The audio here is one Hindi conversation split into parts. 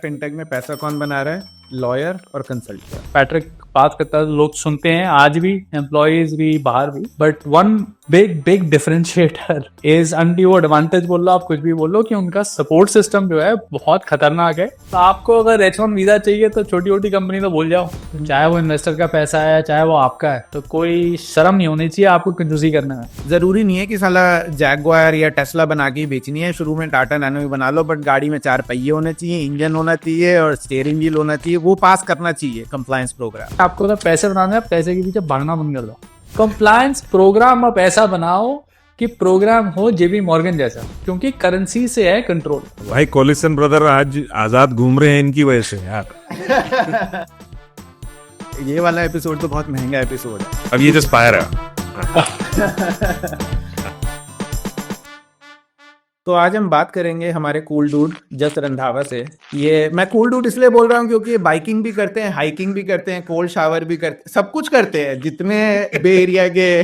फिनटेक में पैसा कौन बना रहा है? लॉयर और कंसल्टेंट। पैट्रिक बात करता है तो लोग सुनते हैं आज भी, एम्प्लॉयज भी, बाहर भी। But one big big differentiator is अंडी वो एडवांटेज बोल लो, आप कुछ भी बोल लो, कि उनका सपोर्ट सिस्टम जो है बहुत खतरनाक है। तो आपको अगर H1 वीजा चाहिए तो छोटी छोटी कंपनी तो भूल जाओ, चाहे वो इन्वेस्टर का पैसा है चाहे वो आपका है, तो कोई शर्म नहीं होनी चाहिए आपको कंजूसी करने में। जरूरी नहीं है कि साला जैगवार या टेस्ला बना के ही बेचनी है, शुरू में टाटा नैनो ही बना लो, बट गाड़ी में 4 पहिए होने चाहिए, इंजन होना चाहिए और स्टीयरिंग व्हील होना चाहिए। वो पास करना चाहिए कंप्लायंस प्रोग्राम। आपको अगर पैसे बनाने हैं, पैसे के पीछे भागना बंद कर दो। कंप्लायंस प्रोग्राम आप ऐसा बनाओ कि प्रोग्राम हो जेबी मॉर्गन जैसा, क्योंकि करेंसी से है कंट्रोल। भाई कोलिसन ब्रदर आज आजाद घूम रहे हैं इनकी वजह से यार। ये वाला एपिसोड तो बहुत महंगा एपिसोड है। अब ये जस्ट फायर है। तो आज हम बात करेंगे हमारे कूल डूड जस रंधावा से। ये मैं कूल डूड इसलिए बोल रहा हूँ क्योंकि ये बाइकिंग भी करते हैं, हाइकिंग भी करते हैं, कोल्ड शावर भी करते हैं, सब कुछ करते हैं। जितने बे एरिया के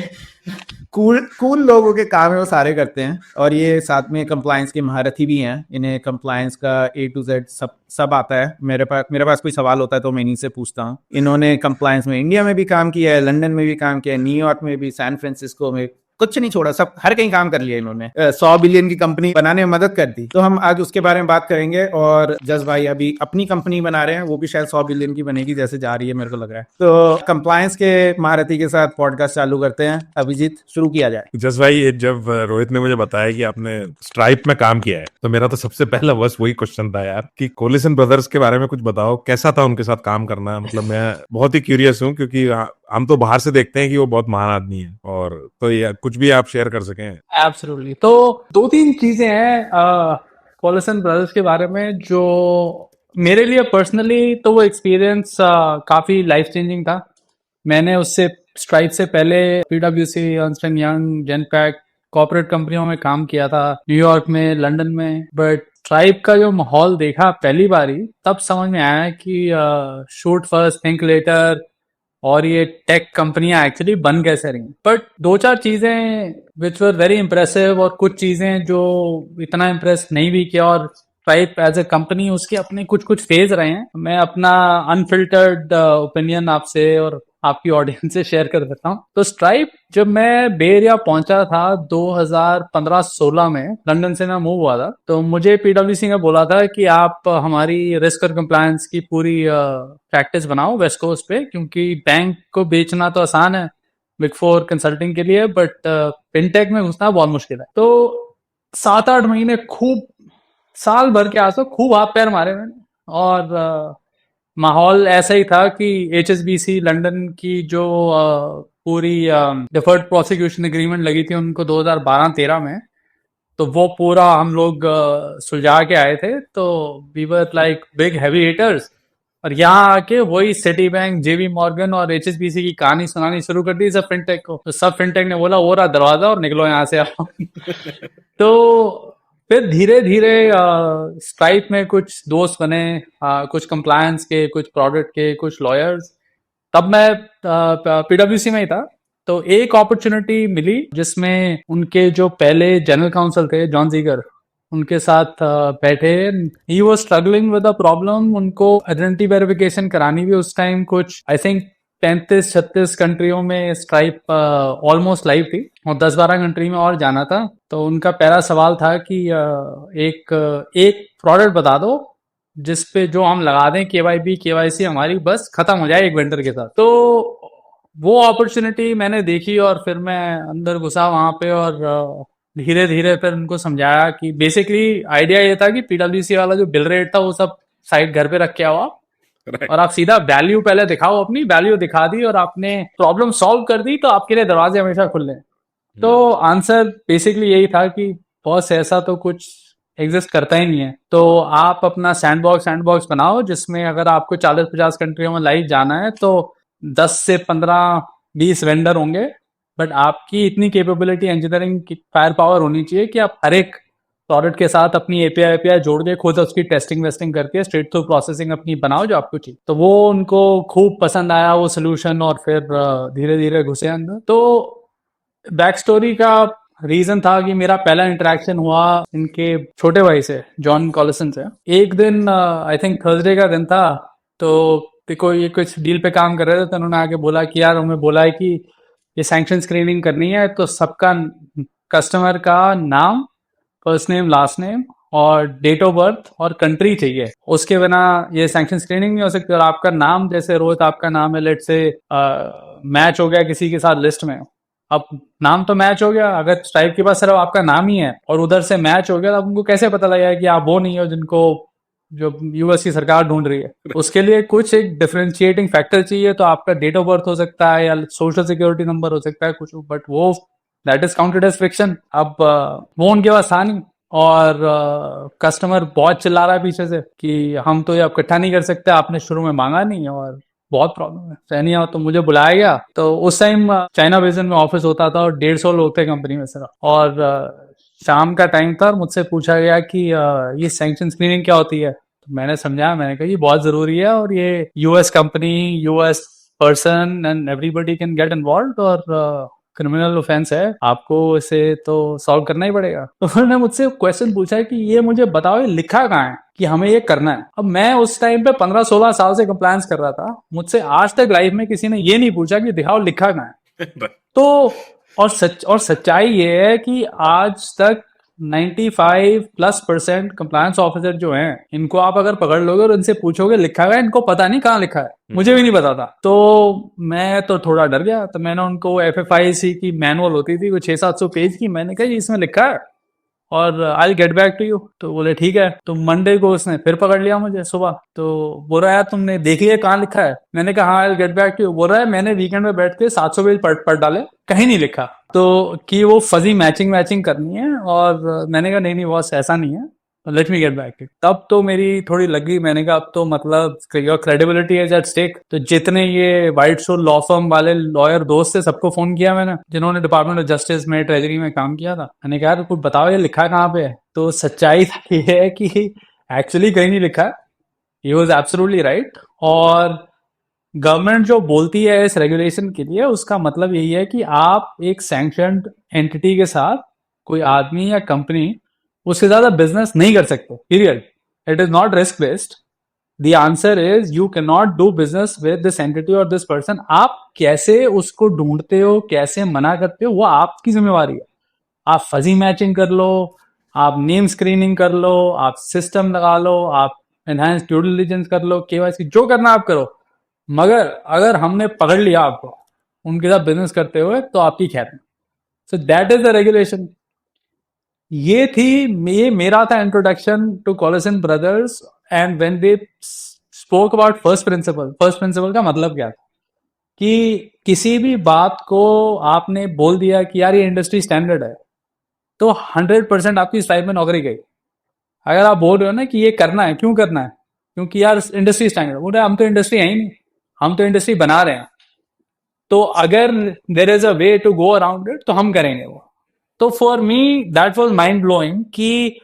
कूल लोगों के काम है वो सारे करते हैं। और ये साथ में कंप्लायंस के महारथी भी हैं। इन्हें कंप्लायंस का A to Z सब आता है। मेरे पास कोई सवाल होता है तो मैं इन्हीं से पूछता हूँ। इन्होंने कंप्लायंस में इंडिया में भी काम किया है, लंदन में भी काम किया है, न्यूयॉर्क में भी, सैन फ्रांसिस्को में, कुछ नहीं छोड़ा, सब हर कहीं काम कर लिया इन्होंने। 100 बिलियन की कंपनी बनाने में मदद कर दी। तो हम आज उसके बारे में बात करेंगे। और जस भाई अभी अपनी कंपनी बना रहे हैं, वो भी शायद 100 बिलियन की बनेगी जैसे जा रही है, मेरे को लग रहा है। तो कंप्लायंस के महारथी के साथ पॉडकास्ट चालू करते हैं। अभिजीत, शुरू किया जाए। जस भाई, जब रोहित ने मुझे बताया कि आपने स्ट्राइप में काम किया है, तो मेरा तो सबसे पहला बस वही क्वेश्चन था यार कि कोलिसन ब्रदर्स के बारे में कुछ बताओ, कैसा था उनके साथ काम करना। मतलब मैं बहुत ही क्यूरियस हूँ, क्योंकि हम तो बाहर से देखते हैं कि वो बहुत महान आदमी है, और तो ये कुछ भी आप शेयर कर सकें। एब्सोल्युटली। तो 2-3 चीजें हैं कोलिसन ब्रदर्स के बारे में जो मेरे लिए पर्सनली तो वो एक्सपीरियंस काफी लाइफ चेंजिंग था। मैंने उससे स्ट्राइप से पहले PwC, Ernst and young, Genpact corporate कंपनियों में काम किया था, न्यूयॉर्क में, लंदन में। बट स्ट्राइप का जो माहौल देखा पहली बारी, तब समझ में आया कि शूट फर्स्ट थिंक लेटर और ये टेक कंपनियां एक्चुअली बन कैसे रही। बट 2-4 चीजें विच वर वेरी इंप्रेसिव, और कुछ चीजें जो इतना इंप्रेस नहीं भी किया। और स्ट्राइप एज ए कंपनी, उसके अपने कुछ फेज रहे हैं। मैं अपना अनफिल्टर्ड ओपिनियन आपसे और आपकी ऑडियंस से शेयर कर देता हूँ। तो स्ट्राइप, जब मैं बे एरिया पहुंचा था 2015-16 में, लंदन से मैं मूव हुआ था, तो मुझे PwC ने बोला था कि आप हमारी रिस्क और कंप्लायंस की पूरी प्रैक्टिस बनाओ वेस्ट कोस्ट पे, क्योंकि बैंक को बेचना तो आसान है बिग 4 कंसल्टिंग के लिए, बट फिनटेक में घुसना बहुत मुश्किल है। तो 7-8 महीने खूब, साल भर के आसपास खूब हाथ पैर मारे मैंने। और माहौल ऐसा ही था कि HSBC लंदन की जो पूरी डिफर्ड प्रोसिक्यूशन एग्रीमेंट लगी थी उनको 2012-13 में, तो वो पूरा हम लोग सुलझा के आए थे। तो we were like big heavy hitters. और यहाँ आके वही सिटी बैंक, JP मॉर्गन और HSBC की कहानी सुनानी शुरू कर दी सब फिनटेक को। तो सब फिनटेक ने बोला, वो रहा दरवाजा और निकलो यहाँ से आओ। तो फिर धीरे धीरे स्ट्राइप में कुछ दोस्त बने, कुछ कंप्लायंस के, कुछ प्रोडक्ट के, कुछ लॉयर्स। तब मैं PwC में ही था। तो एक अपॉर्चुनिटी मिली जिसमें उनके जो पहले जनरल काउंसिल थे, जॉन जीगर, उनके साथ बैठे। He was struggling with a problem. उनको आइडेंटिटी वेरिफिकेशन करानी भी उस टाइम कुछ आई थिंक 35-36 कंट्रियों में स्ट्राइप ऑलमोस्ट लाइव थी, और 10-12 कंट्री में और जाना था। तो उनका पहला सवाल था कि एक प्रोडक्ट बता दो जिसपे जो हम लगा दें KYC हमारी बस खत्म हो जाए एक वेंडर के साथ। तो वो अपॉर्चुनिटी मैंने देखी और फिर मैं अंदर घुसा वहां पे, और धीरे धीरे फिर उनको समझाया कि बेसिकली आइडिया ये था कि PwC वाला जो बिल रेट था वो सब साइड घर पे रख के आओ आप, और आप सीधा वैल्यू पहले दिखाओ, अपनी वैल्यू दिखा दी और आपने प्रॉब्लम सॉल्व कर दी, तो आपके लिए दरवाजे हमेशा खुले। तो आंसर बेसिकली यही था कि बॉस ऐसा तो कुछ एग्जिस्ट करता ही नहीं है। तो आप अपना सैंडबॉक्स बनाओ, जिसमें अगर आपको 40-50 कंट्रियों में लाइव जाना है तो 10 से 15-20 वेंडर होंगे, बट आपकी इतनी कैपेबिलिटी, इंजीनियरिंग की फायर पावर होनी चाहिए कि आप हर एक प्रोडक्ट के साथ अपनी API जोड़ के खुद उसकी टेस्टिंग वेस्टिंग करके स्ट्रेट थ्रू प्रोसेसिंग अपनी बनाओ जो आपको चाहिए। तो वो उनको खूब पसंद आया वो सोल्यूशन, और फिर धीरे धीरे घुसे अंदर। तो बैक स्टोरी का रीजन था कि मेरा पहला इंटरेक्शन हुआ इनके छोटे भाई से, जॉन कॉलिसन से। एक दिन आई थिंक थर्सडे का दिन था, तो ये कुछ डील पे काम कर रहे थे, तो उन्होंने आके बोला कि यार हमें बोला है कि ये सैंक्शन स्क्रीनिंग करनी है, तो सबका कस्टमर का नाम, फर्स्ट नेम लास्ट नेम और डेट ऑफ बर्थ और कंट्री चाहिए, उसके बिना ये सैंक्शन स्क्रीनिंग नहीं हो सकती। और आपका नाम, जैसे रोहित आपका नाम है, लेट से मैच हो गया किसी के साथ लिस्ट में, अब नाम तो मैच हो गया, अगर स्ट्राइप के पास सिर्फ आपका नाम ही है और उधर से मैच हो गया, तो उनको कैसे पता लगेगा कि आप वो नहीं हो जिनको जो यूएस की सरकार ढूंढ रही है। उसके लिए कुछ एक डिफरेंशिएटिंग फैक्टर चाहिए, तो आपका डेट ऑफ बर्थ हो सकता है या सोशल सिक्योरिटी नंबर हो सकता है कुछ, बट वो that is counted as fiction. अब वो उनके पास था नहीं, और कस्टमर बहुत चिल्ला रहा है पीछे से कि हम तो ये अब इकट्ठा नहीं कर सकते, आपने शुरू में मांगा नहीं, और बहुत प्रॉब्लम है। सैनिया तो मुझे बुलाया गया, तो उस टाइम चाइना बेसन में ऑफिस होता था और 150 लोग थे कंपनी में सिर्फ, और शाम का टाइम था और मुझसे पूछा गया कि ये सैंक्शन स्क्रीनिंग क्या होती है। तो मैंने समझाया, मैंने कहा ये बहुत जरूरी है, और ये US company, US person and everybody can get involve, और क्रिमिनल ऑफेंस है, आपको इसे तो सॉल्व करना ही पड़ेगा। तो उन्होंने मुझसे क्वेश्चन पूछा है कि ये मुझे बताओ, ये लिखा कहाँ है कि हमें ये करना है। अब मैं उस टाइम पे 15-16 साल से कंप्लायंस कर रहा था, मुझसे आज तक लाइफ में किसी ने ये नहीं पूछा कि दिखाओ लिखा कहाँ है। तो और सच्चाई ये है कि आज तक 95+% कंप्लायंस ऑफिसर जो हैं, इनको आप अगर पकड़ लोगे और इनसे पूछोगे लिखा है, इनको पता नहीं कहाँ लिखा है, मुझे भी नहीं पता था। तो मैं तो थोड़ा डर गया, तो मैंने उनको FFIC की मैनुअल होती थी, वो 600-700 पेज की, मैंने कहा इसमें लिखा है और I get back to you. तो बोले ठीक है। तो मंडे को उसने फिर पकड़ लिया मुझे सुबह, तो बोल रहा है तुमने देखी है कहाँ लिखा है? मैंने कहा हाँ, I get back to you. बोल रहा है मैंने वीकेंड में बैठ के 700 पेज पढ़ डाले, कहीं नहीं लिखा। तो कि वो फजी मैचिंग करनी है, और मैंने कहा नहीं बॉस, ऐसा नहीं है, लेट मी गेट बैक। तब तो मेरी थोड़ी लगी, मैंने कहा अब तो मतलब your credibility is at stake. तो जितने ये वाइट शो लॉ फर्म वाले लॉयर दोस्त थे, सबको फोन किया मैंने, जिन्होंने डिपार्टमेंट ऑफ जस्टिस में, ट्रेजरी में काम किया था। मैंने कहा कुछ बताओ ये लिखा कहाँ पे है? तो सच्चाई ये है कि एक्चुअली कहीं नहीं लिखा, ही वॉज एब्सोल्युटली राइट। और गवर्नमेंट जो बोलती है इस रेगुलेशन के लिए, उसका मतलब यही है कि आप एक सैंक्शनड एंटिटी के साथ, कोई आदमी या कंपनी, उसके ज्यादा बिजनेस नहीं कर सकते, period. It is not risk based. The answer is you can not do business with this entity और दिस पर्सन। आप कैसे उसको ढूंढते हो, कैसे मना करते हो, वो आपकी जिम्मेवारी है। आप फजी मैचिंग कर लो, आप नेम स्क्रीनिंग कर लो, आप सिस्टम लगा लो, आप एनहांस ड्यू डिलिजेंस कर लो, केवाईसी जो करना आप करो, मगर अगर हमने पकड़ लिया आपको उनके साथ बिजनेस करते हुए, तो आपकी खैर। So that is the regulation. ये मेरा था introduction to Collison brothers. And when they spoke about first principle का मतलब क्या था कि किसी भी बात को आपने बोल दिया कि यार ये इंडस्ट्री स्टैंडर्ड है, तो 100% आपकी लाइफ में नौकरी गई। अगर आप बोल रहे हो ना कि ये करना है, क्यों करना है? क्योंकि यार इंडस्ट्री स्टैंडर्ड। बोल रहे हम तो इंडस्ट्री है ही नहीं, हम तो इंडस्ट्री बना रहे हैं, तो अगर there is a way to go around it, तो हम करेंगे वो। तो for me that was mind blowing कि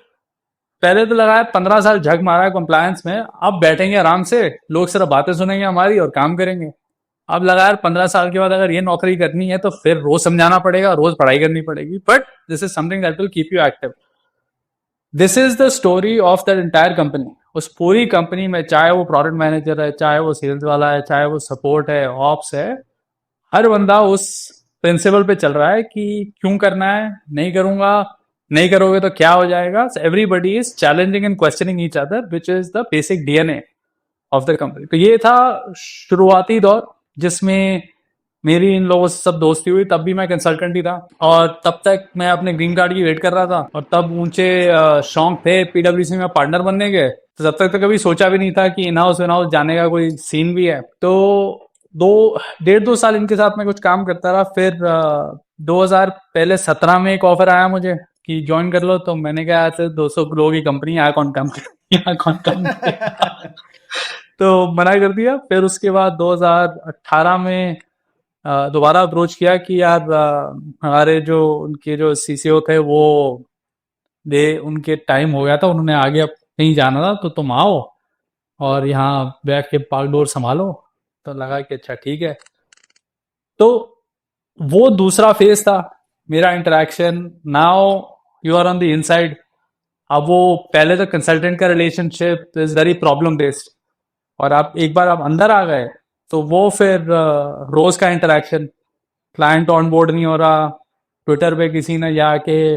पहले तो लगा 15 साल झक मारा है कंप्लायंस में, अब बैठेंगे आराम से, लोग सिर्फ बातें सुनेंगे हमारी और काम करेंगे। अब लगा यार 15 साल के बाद अगर ये नौकरी करनी है, तो फिर रोज समझाना पड़ेगा, रोज पढ़ाई करनी पड़ेगी। But this is something that will keep you active. This is the story of that entire company. उस पूरी कंपनी में, चाहे वो प्रोडक्ट मैनेजर है, चाहे वो सेल्स वाला है, चाहे वो सपोर्ट है, ऑप्स है, हर बंदा उस प्रिंसिपल पे चल रहा है कि क्यों करना है, नहीं करूंगा, नहीं करोगे तो क्या हो जाएगा। Everybody is challenging and questioning each other, which is the basic DNA of the company. तो ये था शुरुआती दौर, जिसमें मेरी इन लोगों से सब दोस्ती हुई। तब भी मैं कंसल्टेंट ही था, और तब तक मैं अपने ग्रीन कार्ड की वेट कर रहा था, और तब ऊंचे शौक थे PwC में पार्टनर बनने के। तो तब तक तो कभी सोचा भी नहीं था कि इन हाउस जाने का कोई सीन भी है। तो 1.5-2 साल इनके साथ मैं कुछ काम करता रहा। फिर 2017 में एक ऑफर आया मुझे कि ज्वाइन कर लो। तो मैंने कहा ऐसे 200 लोगों की कंपनी, यहाँ कौन काम तो मना कर दिया। फिर उसके बाद 2018 में दोबारा अप्रोच किया कि यार हमारे जो उनके जो CCO थे, वो उनके टाइम हो गया था, उन्होंने आगे अब कहीं जाना था, तो तुम आओ और यहाँ बैठ के बागडोर संभालो। तो लगा कि अच्छा ठीक है। तो वो दूसरा फेज था मेरा interaction, now you are on the inside. अब वो पहले तो कंसल्टेंट का relationship is very problem based, और आप एक बार आप अंदर आ गए तो वो फिर रोज का इंटरेक्शन, क्लाइंट ऑन बोर्ड नहीं हो रहा, ट्विटर पे किसी ने जाके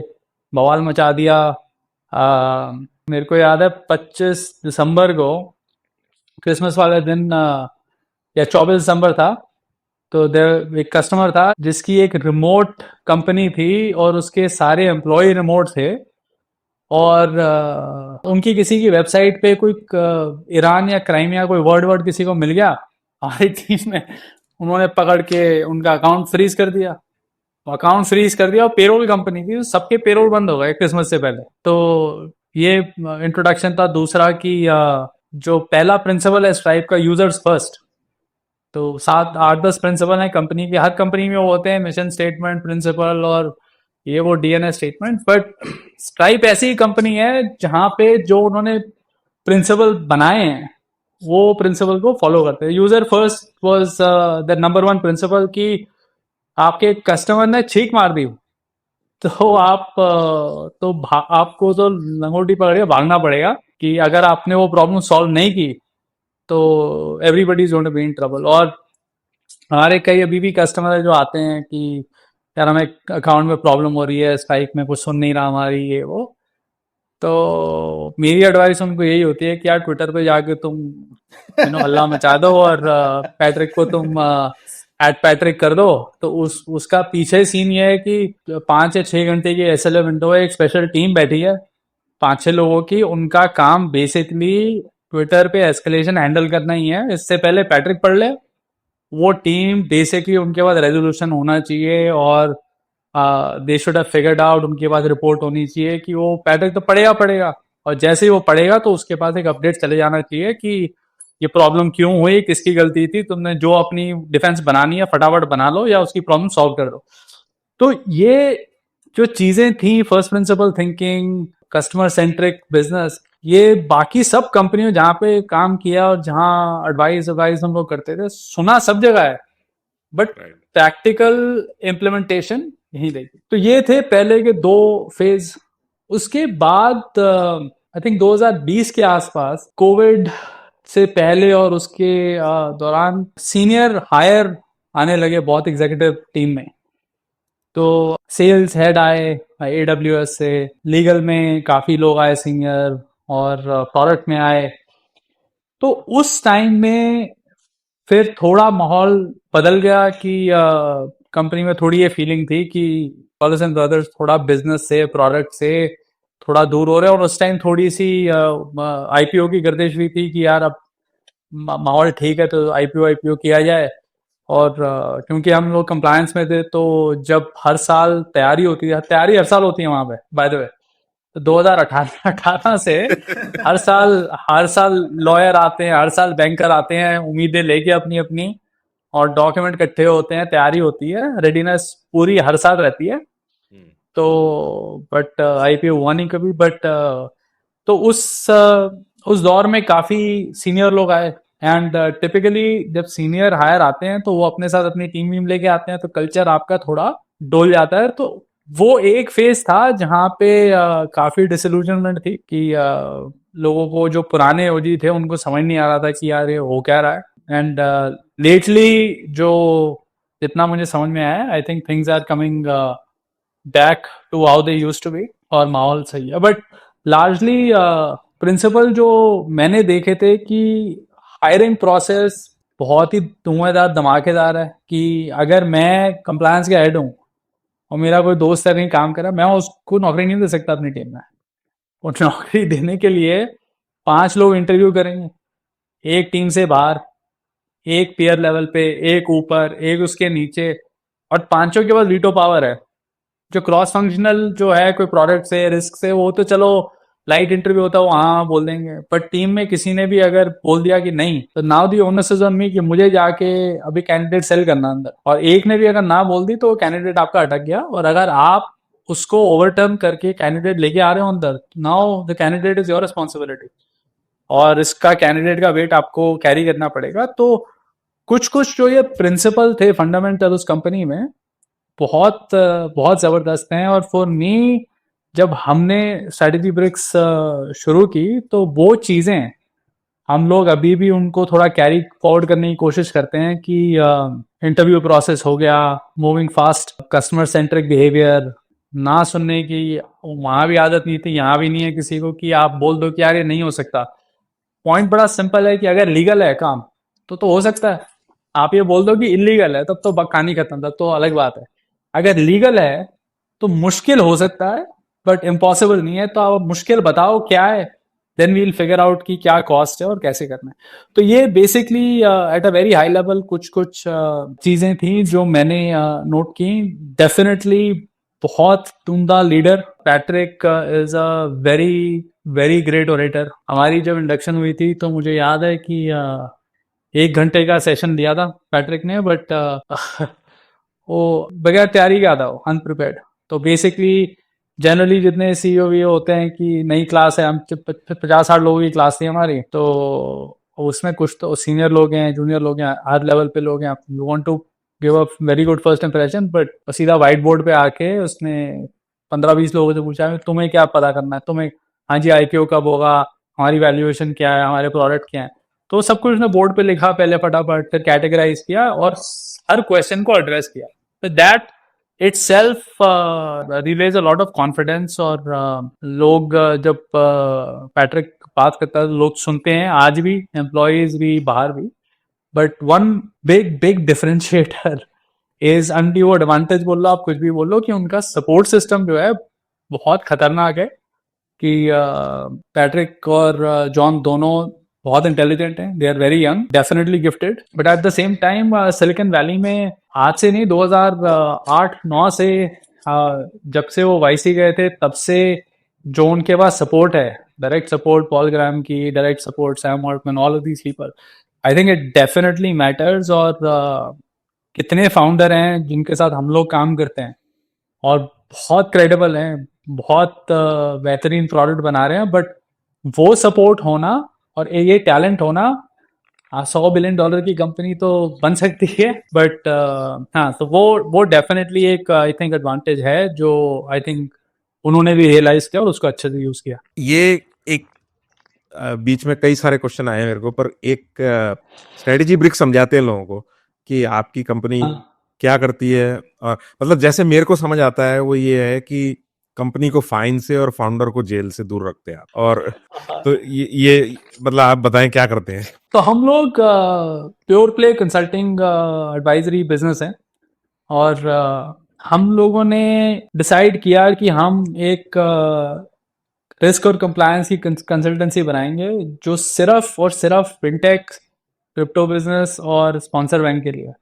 बवाल मचा दिया। मेरे को याद है 25 दिसंबर को, क्रिसमस वाले दिन, या 24 दिसंबर था, तो एक कस्टमर था जिसकी एक रिमोट कंपनी थी और उसके सारे एम्प्लॉय रिमोट थे, और उनकी किसी की वेबसाइट पे कोई ईरान या क्राइमिया कोई वर्ड किसी को मिल गया, हमारी टीम में उन्होंने पकड़ के उनका अकाउंट फ्रीज कर दिया। और पेरोल कंपनी थी, तो सबके पेरोल बंद हो गए क्रिसमस से पहले। तो ये इंट्रोडक्शन था। दूसरा कि जो पहला प्रिंसिपल है स्ट्राइप का, यूजर्स फर्स्ट। तो 7 8 10 प्रिंसिपल हैं कंपनी के, हर कंपनी में वो होते हैं मिशन स्टेटमेंट, प्रिंसिपल और ये वो डीएनएस स्टेटमेंट। बट स्ट्राइप ऐसी कंपनी है जहां पे जो उन्होंने प्रिंसिपल बनाए हैं वो प्रिंसिपल को फॉलो करते हैं। User first was the number 1 principle कि आपके कस्टमर ने छींक मार दी तो आपको तो लंगोटी पकड़ के भागना पड़ेगा, कि अगर आपने वो प्रॉब्लम सॉल्व नहीं की तो everybody is going to be in trouble. और हमारे कई अभी भी कस्टमर जो आते हैं कि यार हमें अकाउंट में प्रॉब्लम हो रही है, स्ट्राइक में कुछ सुन नहीं रहा हमारी, ये वो। तो मेरी एडवाइस उनको यही होती है कि यार ट्विटर पे जाके तुम हल्ला मचा दो, और पैट्रिक को तुम @पैट्रिक कर दो। तो उसका पीछे सीन ये है कि 5 या 6 घंटे की एसएलए विंडो है, एक स्पेशल टीम बैठी है 5 6 लोगों की, उनका काम बेसिकली ट्विटर पे एस्केलेशन हैंडल करना ही है। इससे पहले पैट्रिक पढ़ ले, वो टीम बेसिकली उनके पास रेजोल्यूशन होना चाहिए, और they should have figured out, उनके पास रिपोर्ट होनी चाहिए कि वो पैट्रिक तो पढ़ेगा, और जैसे ही वो पढ़ेगा तो उसके पास एक अपडेट चले जाना चाहिए कि ये प्रॉब्लम क्यों हुई, किसकी गलती थी, तुमने जो अपनी डिफेंस बनानी है फटाफट बना लो या उसकी प्रॉब्लम सॉल्व कर दो। तो ये जो चीजें थी, first principle thinking, customer centric business, ये बाकी सब कंपनियों जहां पे काम किया और जहां एडवाइस हम लोग करते थे, सुना सब जगह है, बट प्रैक्टिकल इम्प्लीमेंटेशन यही देखी। तो ये थे पहले के 2 फेज। उसके बाद आई थिंक 2020 के आसपास, कोविड से पहले और उसके दौरान, सीनियर हायर आने लगे बहुत एग्जीक्यूटिव टीम में। तो सेल्स हेड आए AWS से, लीगल में काफी लोग आए सीनियर, और प्रोडक्ट में आए। तो उस टाइम में फिर थोड़ा माहौल बदल गया कि कंपनी में थोड़ी ये फीलिंग थी कि पॉलिसन ब्रदर्स थोड़ा बिजनेस से, प्रोडक्ट से थोड़ा दूर हो रहे हैं। और उस टाइम थोड़ी सी आईपीओ की गर्दिश भी थी कि यार अब माहौल ठीक है तो आईपीओ किया जाए। और क्योंकि हम लोग कंप्लायंस में थे, तो जब हर साल तैयारी होती है, तैयारी हर साल होती है वहां पे बाय द वे, तो 2018 से हर साल लॉयर आते हैं, हर साल बैंकर आते हैं उम्मीदें लेके अपनी अपनी, और डॉक्यूमेंट इकट्ठे होते हैं, तैयारी होती है, रेडीनेस पूरी हर साल रहती है। तो बट आईपीओ हुआ नहीं कभी। बट तो उस दौर में काफी सीनियर लोग आए, एंड टिपिकली जब सीनियर हायर आते हैं तो वो अपने साथ अपनी टीम वीम लेके आते हैं, तो कल्चर आपका थोड़ा डोल जाता है। तो वो एक फेज था जहां पे काफी डिसइल्यूजनमेंट थी कि लोगों को, जो पुराने ओजी थे, उनको समझ नहीं आ रहा था कि यार ये हो क्या रहा है। एंड लेटली जो जितना मुझे समझ में आया, I think things are coming back to how they used to be, और माहौल सही है। बट लार्जली प्रिंसिपल जो मैंने देखे थे कि हायरिंग प्रोसेस बहुत ही धुआंधार धमाकेदार है, कि अगर मैं कंप्लायंस का हेड हूं और मेरा कोई दोस्त है कहीं काम कर रहा है, मैं उसको नौकरी नहीं दे सकता अपनी टीम में। और नौकरी देने के लिए 5 लोग इंटरव्यू करेंगे, एक टीम से बाहर, एक पीयर लेवल पे, एक ऊपर, एक उसके नीचे, और 5 के पास वीटो पावर है। जो क्रॉस फंक्शनल जो है, कोई प्रोडक्ट से, रिस्क से, वो तो चलो लाइट इंटरव्यू होता है, वो हाँ बोल देंगे। बट टीम में किसी ने भी अगर बोल दिया कि नहीं, तो now the onus is on me कि मुझे जाके अभी कैंडिडेट सेल करना अंदर। और एक ने भी अगर ना बोल दी तो कैंडिडेट आपका अटक गया, और अगर आप उसको ओवरटर्न करके कैंडिडेट लेके आ रहे हो अंदर, now the candidate is your responsibility, और इसका कैंडिडेट का वेट आपको कैरी करना पड़ेगा। तो कुछ कुछ जो ये प्रिंसिपल थे फंडामेंटल उस कंपनी में, बहुत ज़बरदस्त हैं। और फॉर मी, जब हमने स्ट्रैटेजी ब्रिक्स शुरू की, तो वो चीज़ें हम लोग अभी भी उनको थोड़ा कैरी फॉरवर्ड करने की कोशिश करते हैं कि इंटरव्यू प्रोसेस हो गया, moving fast, customer centric behaviour, ना सुनने की। वहाँ भी आदत नहीं थी, यहाँ भी नहीं है किसी को कि आप बोल दो कि यार ये नहीं हो सकता। पॉइंट बड़ा सिंपल है कि अगर लीगल है काम तो हो सकता है। आप ये बोल दो कि इलीगल है, तब तो कहानी खत्म, तब तो अलग बात है। अगर लीगल है तो मुश्किल हो सकता है, बट इम्पॉसिबल नहीं है। तो आप मुश्किल बताओ क्या है, देन वील फिगर आउट कि क्या कॉस्ट है और कैसे करना है। तो ये basically at a very high level कुछ कुछ चीजें थी जो मैंने नोट की। डेफिनेटली बहुत तुमदा leader. Patrick is a very very great orator. हमारी जब इंडक्शन हुई थी तो मुझे याद है कि 1 घंटे का सेशन दिया था पैट्रिक ने, बट वो बगैर तैयारी का था, वो अनप्रिपेयर्ड। तो बेसिकली जनरली जितने सीईओ वी होते हैं कि नई क्लास है, हम 50-60 लोगों की क्लास थी हमारी, तो उसमें कुछ तो सीनियर लोग हैं, जूनियर लोग हैं, हर लेवल पे लोग हैं। You want to give a very good first impression, but सीधा व्हाइट बोर्ड पे आके उसने 15-20 लोगों से पूछा तुम्हें क्या पता करना है, तुम्हें हाँ जी आईपीओ कब होगा, हमारी वैल्यूएशन क्या है, हमारे प्रोडक्ट क्या है। तो सब कुछ उसने बोर्ड पे लिखा पहले फटाफट, फिर कैटेगराइज किया और हर क्वेश्चन को एड्रेस किया। तो that itself relays a lot of confidence। और लोग जब पैट्रिक बात करता है तो लोग सुनते हैं, आज भी एम्प्लॉयज भी बाहर भी। But one big big differentiator is, अंडी वो एडवांटेज बोल लो आप कुछ भी बोल लो, कि उनका सपोर्ट सिस्टम जो है बहुत खतरनाक है। कि पैट्रिक और जॉन दोनों बहुत इंटेलिजेंट हैं, they are very young, definitely gifted, but at the same time Silicon Valley में आज से नहीं, 2008-9 से जब से वो वाईसी गए थे तब से जो उनके पास सपोर्ट है, डायरेक्ट सपोर्ट पॉल ग्राम की, direct support Sam Altman, all of these people, I think it definitely matters. और कितने फाउंडर हैं जिनके साथ हम लोग काम करते हैं और बहुत क्रेडिबल हैं, बहुत बेहतरीन प्रोडक्ट बना रहे हैं, बट वो सपोर्ट होना और ये टैलेंट होना, $100 बिलियन की कंपनी तो बन सकती है, बट हाँ, तो वो डेफिनेटली एक आई थिंक एडवांटेज है जो आई थिंक उन्होंने भी रियलाइज किया और उसको अच्छे से यूज किया। ये एक बीच में कई सारे क्वेश्चन आए मेरे को, पर एक स्ट्रेटेजी ब्रिक समझाते हैं लोगों को कि आपकी कंपनी क्या करती है। और मतलब जैसे मेरे को समझ आता है वो ये है कि कंपनी को फाइन से और फाउंडर को जेल से दूर रखते हैं आप। और तो ये मतलब आप बताएं क्या करते हैं। तो हम लोग pure play consulting advisory business है। और हम लोगों ने डिसाइड किया कि हम एक रिस्क और कंप्लायंस की कंसल्टेंसी बनाएंगे जो सिर्फ और सिर्फ फिनटेक, क्रिप्टो बिजनेस और स्पॉन्सर बैंक के लिए।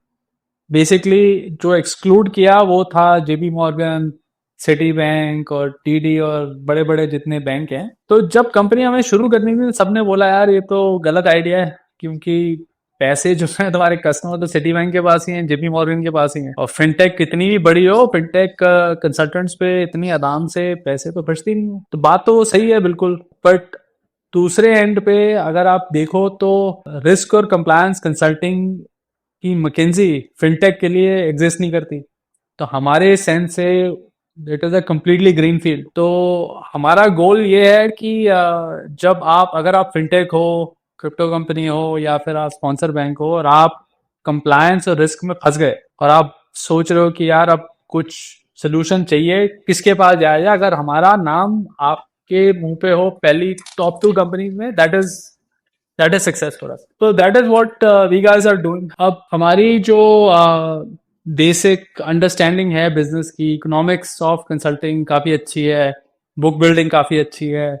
बेसिकली जो एक्सक्लूड किया वो था जेबी मॉर्गन, सिटी बैंक और टीडी और बड़े बड़े जितने बैंक हैं। तो जब कंपनी हमें शुरू करनी थी सबने बोला यार ये तो गलत आइडिया है, क्योंकि पैसे जो है तुम्हारे कस्टमर तो सिटी बैंक के पास ही हैं, जेपी मॉर्गन के पास ही हैं, और फिनटेक कितनी भी बड़ी हो, फिनटेक कंसल्टेंट्स पे इतनी आराम से पैसे तो बचती नहीं है। तो बात तो सही है बिल्कुल, बट दूसरे एंड पे अगर आप देखो तो रिस्क और कंप्लायंस कंसल्टिंग की मैकेंजी फिनटेक के लिए एग्जिस्ट नहीं करती। तो हमारे सेंस से it is a completely green field. तो हमारा गोल ये है कि जब अगर आप फिनटेक हो, क्रिप्टो कंपनी हो या फिर आप स्पॉन्सर बैंक हो और आप कंप्लायंस और रिस्क में फंस गए और आप सोच रहे हो कि यार अब कुछ सोल्यूशन चाहिए, किसके पास जाया जाए, अगर हमारा नाम आपके मुंह पे हो पहली टॉप 2 कंपनीज में, that is success for us. तो that is what we guys are doing. अब हमारी जो बेसिक अंडरस्टैंडिंग है बिजनेस की, इकोनॉमिक्स ऑफ कंसल्टिंग काफ़ी अच्छी है, बुक बिल्डिंग काफ़ी अच्छी है।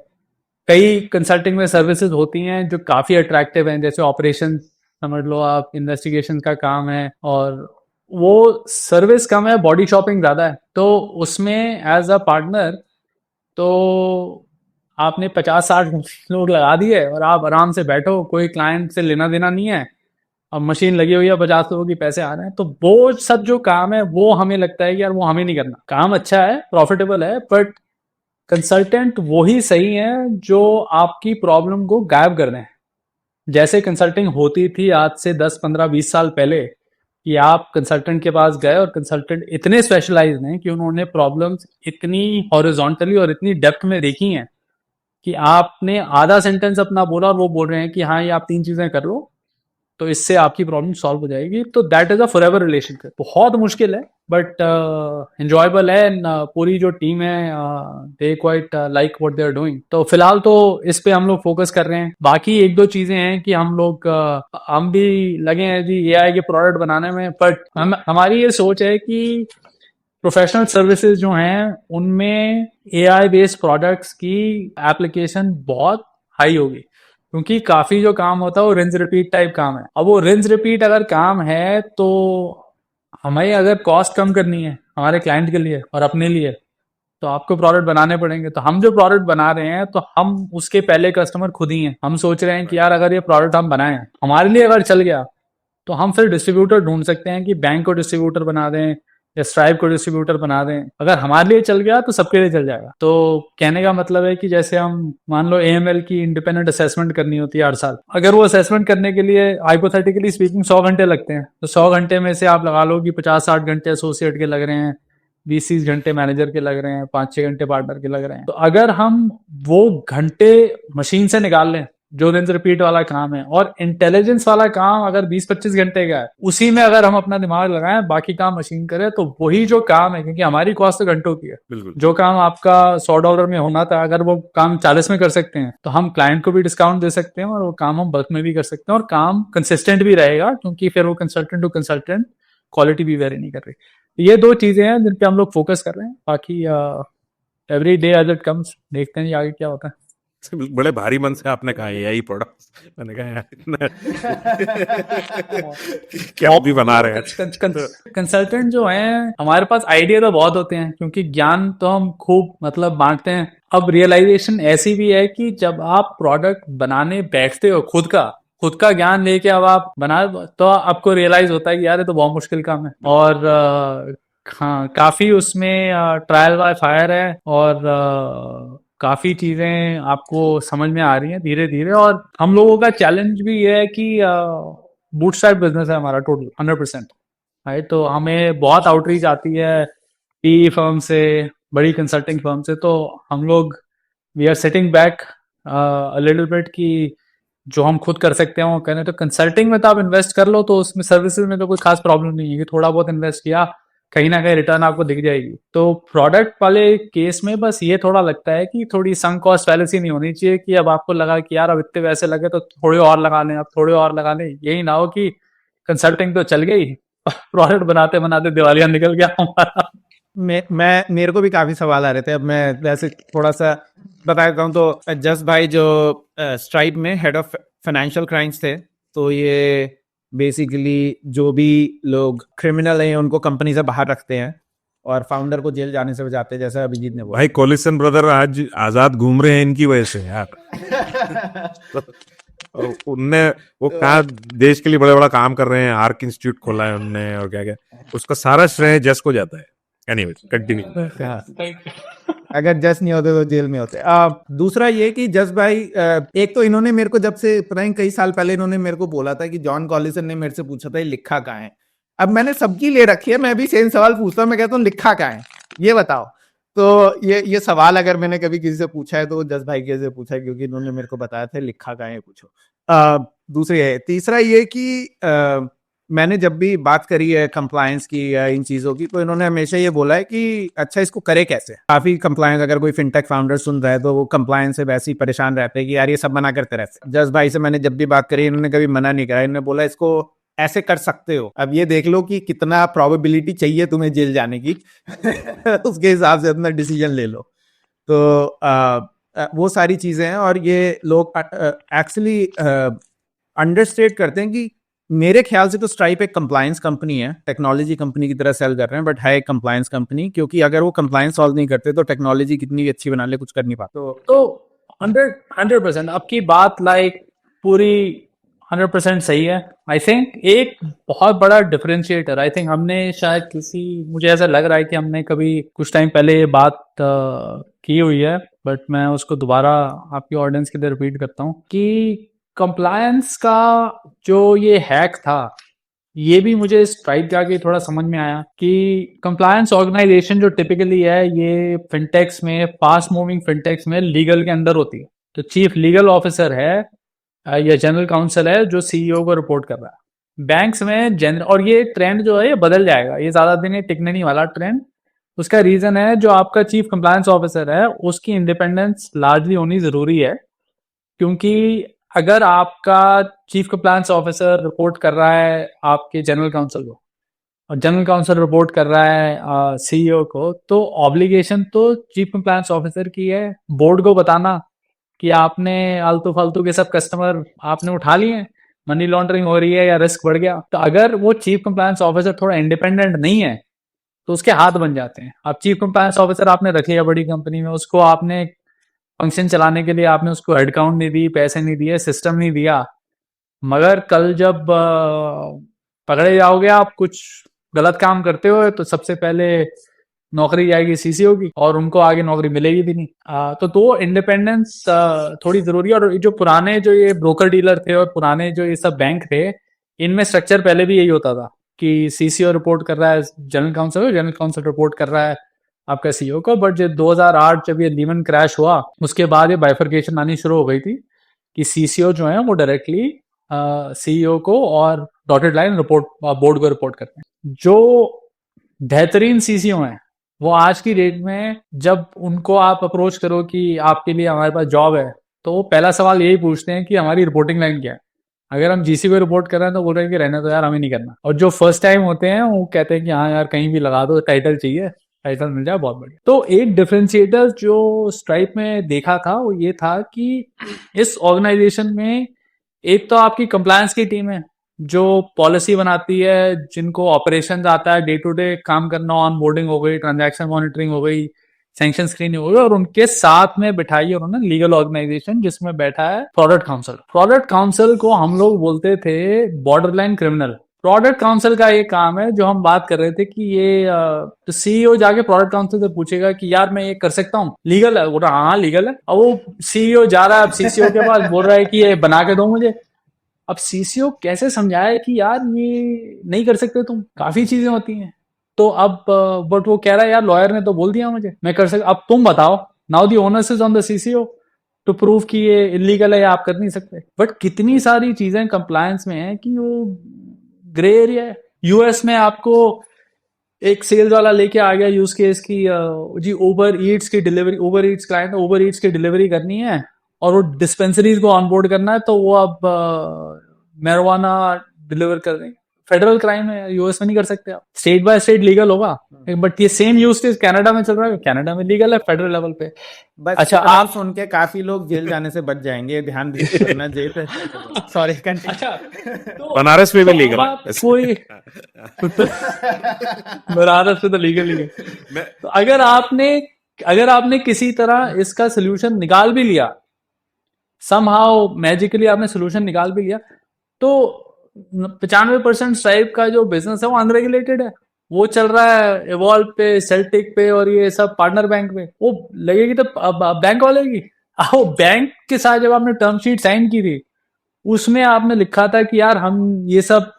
कई कंसल्टिंग में सर्विसेज होती हैं जो काफ़ी अट्रैक्टिव हैं, जैसे ऑपरेशन समझ लो आप, इन्वेस्टिगेशन का काम है, और वो सर्विस कम है, बॉडी शॉपिंग ज़्यादा है। तो उसमें एज अ पार्टनर तो आपने 50-60 लोग लगा दिए और आप आराम से बैठो, कोई क्लाइंट से लेना देना नहीं है, अब मशीन लगी हुई है, 50 लोगों की पैसे आ रहे हैं। तो वो सब जो काम है वो हमें लगता है कि यार वो हमें नहीं करना। काम अच्छा है, प्रॉफिटेबल है, बट कंसल्टेंट वही सही है जो आपकी प्रॉब्लम को गायब कर दें। जैसे कंसल्टिंग होती थी आज से 10-15-20 साल पहले, कि आप कंसल्टेंट के पास गए और कंसल्टेंट इतने स्पेशलाइज्ड हैं कि उन्होंने प्रॉब्लम्स इतनी हॉरिजॉन्टली और इतनी डेप्थ में देखी हैं कि आपने आधा सेंटेंस अपना बोला और वो बोल रहे हैं कि हाँ ये आप 3 चीजें कर लो तो इससे आपकी प्रॉब्लम सॉल्व हो जाएगी। तो that is a forever relationship. बहुत मुश्किल है बट एंजॉयबल है एंड पूरी जो टीम है they quite like what they are doing. तो फिलहाल तो इस पे हम लोग फोकस कर रहे हैं। बाकी एक दो चीजें हैं कि हम भी लगे हैं जी एआई के प्रोडक्ट बनाने में, बट हमारी ये सोच है कि प्रोफेशनल सर्विसेज जो हैं उनमें एआई बेस्ड प्रोडक्ट्स की एप्लीकेशन बहुत हाई होगी, क्योंकि काफी जो काम होता है वो रिंज रिपीट टाइप काम है। अब वो रिंज रिपीट अगर काम है तो हमें अगर कॉस्ट कम करनी है हमारे क्लाइंट के लिए और अपने लिए तो आपको प्रोडक्ट बनाने पड़ेंगे। तो हम जो प्रोडक्ट बना रहे हैं तो हम उसके पहले कस्टमर खुद ही हैं। हम सोच रहे हैं कि यार अगर ये प्रोडक्ट हम बनाएं हमारे लिए अगर चल गया तो हम फिर डिस्ट्रीब्यूटर ढूंढ सकते हैं कि बैंक को डिस्ट्रीब्यूटर बना दें या स्ट्राइप को डिस्ट्रीब्यूटर बना दें। अगर हमारे लिए चल गया तो सबके लिए चल जाएगा। तो कहने का मतलब है कि जैसे हम मान लो एएमएल की इंडिपेंडेंट असेसमेंट करनी होती है हर साल, अगर वो असेसमेंट करने के लिए हाइपोथेटिकली स्पीकिंग 100 घंटे लगते हैं तो 100 घंटे में से आप लगा लो कि 50-60 घंटे एसोसिएट के लग रहे हैं, 20-30 घंटे मैनेजर के लग रहे हैं, 5-6 घंटे पार्टनर के लग रहे हैं। तो अगर हम वो घंटे मशीन से निकाल लें जो रिंज रिपीट वाला काम है और इंटेलिजेंस वाला काम अगर 20-25 घंटे का है, उसी में अगर हम अपना दिमाग लगाएं बाकी काम मशीन करे तो वही जो काम है, क्योंकि हमारी कॉस्ट तो घंटों की है, बिल्कुल। जो काम आपका $100 में होना था अगर वो काम 40 में कर सकते हैं तो हम क्लाइंट को भी डिस्काउंट दे सकते हैं और वो काम हम बल्क में भी कर सकते हैं और काम कंसिस्टेंट भी रहेगा, क्योंकि फिर वो कंसल्टेंट टू कंसल्टेंट क्वालिटी भी वेरी नहीं कर रही। ये दो चीजें हैं जिन पे हम लोग फोकस कर रहे हैं। बाकी every day as it comes, देखते हैं आगे क्या होता है। बड़े भारी मन से आपने कहा एआई प्रोडक्ट्स, मैंने कहा यार इतना क्या भी बना रहे हैं। कंसल्टेंट जो हैं हमारे पास आइडिया तो बहुत होते हैं, क्योंकि ज्ञान तो हम खूब मतलब बांटते हैं। अब रियलाइजेशन ऐसी भी है कि जब आप प्रोडक्ट बनाने बैठते हो खुद का ज्ञान लेके अब आप बना तो आपको रियलाइज होता है कि यार ये तो बहुत मुश्किल काम है। और हाँ काफी उसमें ट्रायल बाय फायर है और काफी चीजें आपको समझ में आ रही हैं धीरे धीरे। और हम लोगों का चैलेंज भी ये है कि बूटस्ट्रैप बिजनेस है हमारा टोटल 100%, राइट। तो हमें बहुत आउटरीच आती है पीई फर्म से, बड़ी कंसल्टिंग फर्म से। तो हम लोग we are sitting back a little bit कि जो हम खुद कर सकते हैं वो करें। तो कंसल्टिंग में तो आप इन्वेस्ट कर लो तो उसमें सर्विसेज में तो कोई खास प्रॉब्लम नहीं है कि थोड़ा बहुत इन्वेस्ट किया कहीं ना कहीं रिटर्न आपको दिख जाएगी। तो प्रोडक्ट वाले केस में बस ये थोड़ा लगता है कि थोड़ी संक कॉस्ट फैलेसी नहीं होनी चाहिए कि अब आपको लगा कि यार अब इतने पैसे लगे तो थोड़े और लगा लें, अब थोड़े और लगा लें। यही ना हो कि कंसल्टिंग तो चल गई प्रोडक्ट बनाते बनाते दिवालिया निकल गया हमारा। मैं मेरे को भी काफी सवाल आ रहे थे। अब मैं वैसे थोड़ा सा बता देता हूँ। तो जस भाई जो स्ट्राइप में हेड ऑफ फाइनेंशियल क्राइम्स थे, तो ये बेसिकली जो भी लोग क्रिमिनल हैं उनको कंपनी से बाहर रखते हैं और फाउंडर को जेल जाने से बचाते हैं, जैसा अभिजीत ने बोला। भाई कोलिसन ब्रदर आज आजाद घूम रहे हैं इनकी वजह से यार। और उनने वो कहा देश के लिए बड़ा बड़ा काम कर रहे हैं, आर्क इंस्टीट्यूट खोला है उनने और क्या क्या, उसका सारा श्रेय जस को जाता है। Anyways continue. अगर जस नहीं होते तो जेल में होते। दूसरा ये कि जस भाई एक तो इन्होंने मेरे को जब से पता नहीं कई साल पहले इन्होंने मेरे को बोला था कि जॉन कॉलिसन ने मेरे से पूछा था ये लिखा कहाँ है। अब मैंने सबकी ले रखी है, मैं भी सेम सवाल पूछता हूँ। मैं कहता हूँ लिखा कहाँ है ये बताओ। तो ये सवाल अगर मैंने कभी किसी से पूछा है तो जस भाई के से पूछा है, क्योंकि इन्होंने मेरे को बताया था लिखा कहाँ है पूछो। दूसरी है। तीसरा ये कि मैंने जब भी बात करी है कंप्लायंस की या इन चीज़ों की, तो इन्होंने हमेशा ये बोला है कि अच्छा इसको करे कैसे। काफ़ी कंप्लायंस अगर कोई फिनटेक फाउंडर सुन रहा है तो वो कंप्लायंस से वैसे ही परेशान रहते हैं कि यार ये सब मना करते रहते हैं। जस भाई से मैंने जब भी बात करी इन्होंने कभी मना नहीं करा, इन्होंने बोला इसको ऐसे कर सकते हो। अब ये देख लो कि कितना प्रोबेबिलिटी चाहिए तुम्हें जेल जाने की उसके हिसाब से अपना डिसीजन ले लो। तो वो सारी चीज़ें हैं। और ये लोग एक्चुअली अंडरस्टेट करते हैं कि मेरे ख्याल से तो स्ट्राइप एक कंप्लायंस कंपनी है, टेक्नोलॉजी कंपनी की तरह सेल कर रहे हैं, बट है एक कंप्लायंस कंपनी। क्योंकि अगर वो कंप्लायंस सॉल्व नहीं करते तो टेक्नोलॉजी कितनी भी अच्छी बना ले कुछ कर नहीं पाते। तो 100% आपकी बात लाइक पूरी 100% सही है। आई थिंक एक बहुत बड़ा डिफरेंशिएटर, आई थिंक हमने शायद मुझे ऐसा लग रहा है कि हमने कभी कुछ टाइम पहले ये बात की हुई है, बट मैं उसको दोबारा आपकी ऑडियंस के लिए रिपीट करता हूँ कि कंप्लायंस का जो ये हैक था ये भी मुझे स्ट्राइप जाके थोड़ा समझ में आया कि कंप्लायंस ऑर्गेनाइजेशन जो टिपिकली है ये फिनटेक्स में, फास्ट मूविंग फिनटेक्स में लीगल के अंदर होती है। तो चीफ लीगल ऑफिसर है या जनरल काउंसिल है जो सीईओ को रिपोर्ट कर रहा है। बैंक्स में जनरल, और ये ट्रेंड जो है ये बदल जाएगा, ये ज्यादा दिन ये टिकने नहीं वाला ट्रेंड। उसका रीजन है जो आपका चीफ कंप्लायंस ऑफिसर है उसकी इंडिपेंडेंस लार्जली होनी जरूरी है, क्योंकि अगर आपका चीफ कंप्लायंस ऑफिसर रिपोर्ट कर रहा है आपके जनरल काउंसिल को और जनरल काउंसिल रिपोर्ट कर रहा है सीईओ को, तो ऑब्लिगेशन तो चीफ कंप्लायंस ऑफिसर की है बोर्ड को बताना कि आपने आलतू फालतू के सब कस्टमर आपने उठा लिए हैं, मनी लॉन्ड्रिंग हो रही है या रिस्क बढ़ गया। तो अगर वो चीफ कंप्लायंस ऑफिसर थोड़ा इंडिपेंडेंट नहीं है तो उसके हाथ बन जाते हैं। अब चीफ कंप्लायंस ऑफिसर आपने रख लिया बड़ी कंपनी में, उसको आपने फंक्शन चलाने के लिए आपने उसको हेड काउंट नहीं दी, पैसे नहीं दिए, सिस्टम नहीं दिया, मगर कल जब पकड़े जाओगे आप कुछ गलत काम करते हो तो सबसे पहले नौकरी जाएगी सीसीओ की और उनको आगे नौकरी मिलेगी भी नहीं। तो इंडिपेंडेंस थोड़ी जरूरी है। और जो पुराने जो ये ब्रोकर डीलर थे और पुराने जो ये सब बैंक थे, इनमें स्ट्रक्चर पहले भी यही होता था कि सीसीओ रिपोर्ट कर रहा है general council, general council report कर रहा है आपका सीईओ को। बट जब 2008 जब ये लीमन क्रैश हुआ उसके बाद ये बाइफर्केशन आनी शुरू हो गई थी कि सीसीओ जो है वो डायरेक्टली सीईओ को और डॉटेड लाइन रिपोर्ट बोर्ड को रिपोर्ट करते हैं। जो बेहतरीन सीसीओ हैं वो आज की डेट में जब उनको आप अप्रोच करो कि आपके लिए हमारे पास जॉब है, तो वो पहला सवाल यही पूछते हैं कि हमारी रिपोर्टिंग लाइन क्या है। अगर हम जीसी को रिपोर्ट कर रहे हैं तो बोल रहे हैं कि रहने तो यार हमें नहीं करना। और जो फर्स्ट टाइम होते हैं वो कहते हैं कि हाँ यार कहीं भी लगा दो, टाइटल चाहिए, टाइटल मिल जाए बहुत बढ़िया। तो एक डिफरेंशिएटर जो स्ट्राइप में देखा था वो ये था कि इस ऑर्गेनाइजेशन में एक तो आपकी कंप्लायंस की टीम है जो पॉलिसी बनाती है, जिनको ऑपरेशन आता है, डे टू डे काम करना, ऑन बोर्डिंग हो गई, ट्रांजैक्शन मॉनिटरिंग हो गई, सैंक्शन स्क्रीनिंग हो गई, और उनके साथ में बिठाई है उन्होंने लीगल ऑर्गेनाइजेशन जिसमें बैठा है प्रोडक्ट काउंसिल। प्रोडक्ट काउंसिल को हम लोग बोलते थे बॉर्डरलाइन क्रिमिनल। प्रोडक्ट काउंसिल का ये काम है जो हम बात कर रहे थे कि ये तो सीईओ जाके प्रोडक्ट काउंसिल से पूछेगा कि यार मैं ये कर सकता हूँ, लीगल है? बोल रहा हाँ लीगल है। अब वो सीईओ जा रहा है अब सीसीओ के पास, बोल रहा है कि ये बना के दो मुझे। अब सीसीओ कैसे समझाए कि यार ये नहीं कर सकते तुम, काफी चीजें होती हैं। तो अब बट वो कह रहा है यार लॉयर ने तो बोल दिया मुझे मैं कर सकता, अब तुम बताओ, now the onus is on the CCO to prove कि ये इलीगल है या आप कर नहीं सकते। बट कितनी सारी चीजें कंप्लायंस में है कि वो ग्रे एरिया है। यूएस में आपको एक सेल्स वाला लेके आ गया यूज केस की जी ओवर ईट्स की delivery, over Yeats client over Yeats की डिलीवरी करनी है और वो डिस्पेंसरीज को ऑनबोर्ड करना है, तो वो अब मैरिजुआना डिलीवर कर रहे हैं। फेडरल क्राइम है, यूएस में नहीं कर सकते आप, स्टेट बाय स्टेट लीगल होगा। बट ये सेम यूज केस कनाडा में चल रहा है, कनाडा में लीगल है फेडरल लेवल पे। बस अच्छा आप सुन के काफी लोग जेल जाने से बच जाएंगे, ध्यान दीजिए ना जेल पे। सॉरी अच्छा तो बनारस में भी लीगल अब आप कोई बनारस में तो लीगल ही है। तो अगर आपने किसी तरह इसका सोल्यूशन निकाल भी लिया, समहाउ मैजिकली आपने सोल्यूशन निकाल भी लिया, तो 95% स्ट्राइप का जो बिजनेस है वो अनरेगुलेटेड है। वो चल रहा है इवॉल्व पे, सेल्टिक पे और ये सब पार्टनर बैंक पे। वो लगेगी तो बैंक वाले की। आओ बैंक के साथ जब आपने टर्म शीट साइन की थी उसमें आपने लिखा था कि यार हम ये सब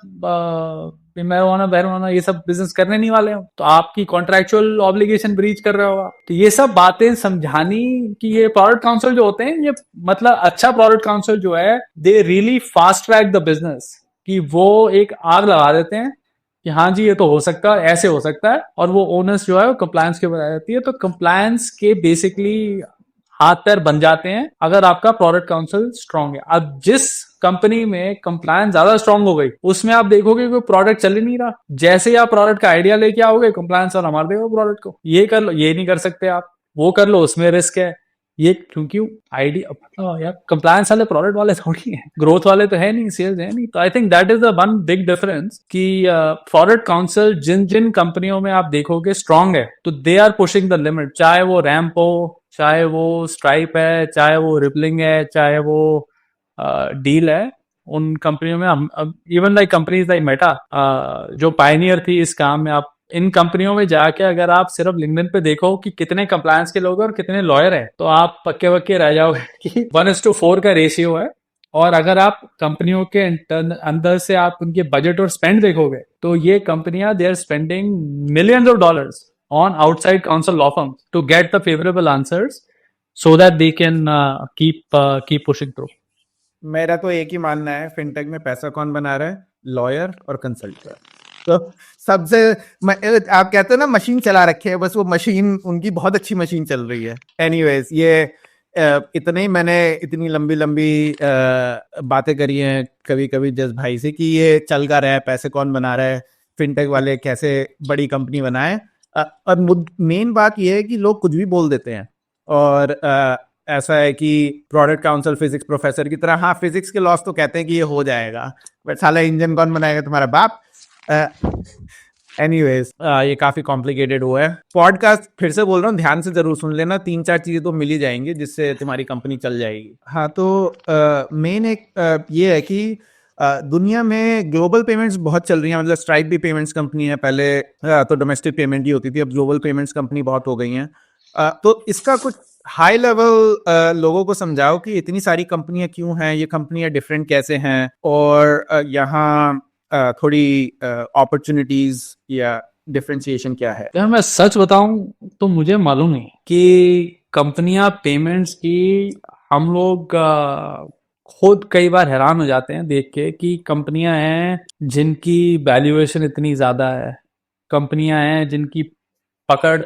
मैरिजुआना बैरिजुआना ये सब बिजनेस करने नहीं वाले हो, तो आपकी कॉन्ट्रेक्चुअल ऑब्लिगेशन ब्रीच कर रहे हो। तो ये सब बातें समझानी कि ये प्रोडक्ट काउंसिल जो होते हैं, ये मतलब अच्छा प्रोडक्ट काउंसिल जो है they really fast track the business, कि वो एक आग लगा देते हैं कि हाँ जी ये तो हो सकता है, ऐसे हो सकता है, और वो ओनर्स जो है वो कंप्लायंस के बनाई जाती है। तो कंप्लायंस के बेसिकली हाथ पैर बन जाते हैं अगर आपका प्रोडक्ट काउंसिल स्ट्रांग है। अब जिस कंपनी में कंप्लायंस ज्यादा स्ट्रांग हो गई उसमें आप देखोगे कोई प्रोडक्ट चल ही नहीं रहा। जैसे ही आप प्रोडक्ट का आइडिया लेके आओगे कंप्लायंस वाला मार देगा प्रोडक्ट को, ये कर लो, ये नहीं कर सकते आप, वो कर लो, उसमें रिस्क है, ये क्योंकि आइडिया यार कंप्लायंस वाले प्रोडक्ट वाले थोड़ी है, ग्रोथ वाले तो है नहीं, सेल्स है नहीं। तो I think that is the one big difference कि प्रोडक्ट काउंसिल जिन जिन कंपनियों में आप देखोगे स्ट्रांग है तो they are pushing the limit, चाहे वो रैम्प हो, चाहे वो स्ट्राइप है, चाहे वो रिपलिंग है, चाहे वो डील है। उन कंपनियों में हम even like companies like Meta जो पायनियर थी इस काम में, आप इन कंपनियों में जाके अगर आप सिर्फ लिंक्डइन पे देखो कि कितने कंप्लायंस के लोग हैं और कितने लॉयर हैं, तो आप पक्के वक्के रह जाओगे कि 1:4 का रेशियो है और अगर आप कंपनियों के अंदर से आप उनके बजट और स्पेंड देखोगे तो ये कंपनियां they are spending millions of dollars on outside counsel law firms to get the favorable answers so that they can keep pushing through. मेरा तो एक ही मानना है, फिनटेक में पैसा कौन बना रहा है? लॉयर और कंसल्टेंट। तो सबसे आप कहते हो ना मशीन चला रखे है, बस वो मशीन उनकी बहुत अच्छी मशीन चल रही है। एनीवेज ये इतने ही मैंने इतनी लंबी लंबी बातें करी हैं कभी कभी जस भाई से कि ये चल का रहा है, पैसे कौन बना रहा है, फिनटेक वाले कैसे बड़ी कंपनी बनाए। और मेन बात ये है कि लोग कुछ भी बोल देते हैं और ऐसा है कि प्रोडक्ट काउंसिल फिजिक्स प्रोफेसर की तरह, हाँ फिजिक्स के लॉस तो कहते हैं कि ये हो जाएगा, बट साला इंजन कौन बनाएगा? तुम्हारा बाप। एनीवेज ये काफी कॉम्प्लिकेटेड हुआ है। पॉडकास्ट फिर से बोल रहा हूँ, ध्यान से जरूर सुन लेना, 3-4 चीजें तो मिल ही जाएंगी जिससे तुम्हारी कंपनी चल जाएगी। हाँ तो मेन एक ये है कि दुनिया में ग्लोबल पेमेंट्स बहुत चल रही हैं। मतलब स्ट्राइप भी पेमेंट्स कंपनी है, पहले तो डोमेस्टिक पेमेंट ही होती थी, अब ग्लोबल पेमेंट्स कंपनी बहुत हो गई हैं। तो इसका कुछ हाई लेवल लोगों को समझाओ कि इतनी सारी कंपनियां क्यों हैं, ये कंपनियां डिफरेंट कैसे हैं, और यहाँ थोड़ी अपॉर्चुनिटीज या डिफरेंशिएशन क्या है। यार मैं सच बताऊं तो मुझे मालूम नहीं कि कंपनियां पेमेंट्स की, हम लोग खुद कई बार हैरान हो जाते हैं देख के कि कंपनियां हैं जिनकी वैल्यूएशन इतनी ज्यादा है, कंपनियां हैं जिनकी पकड़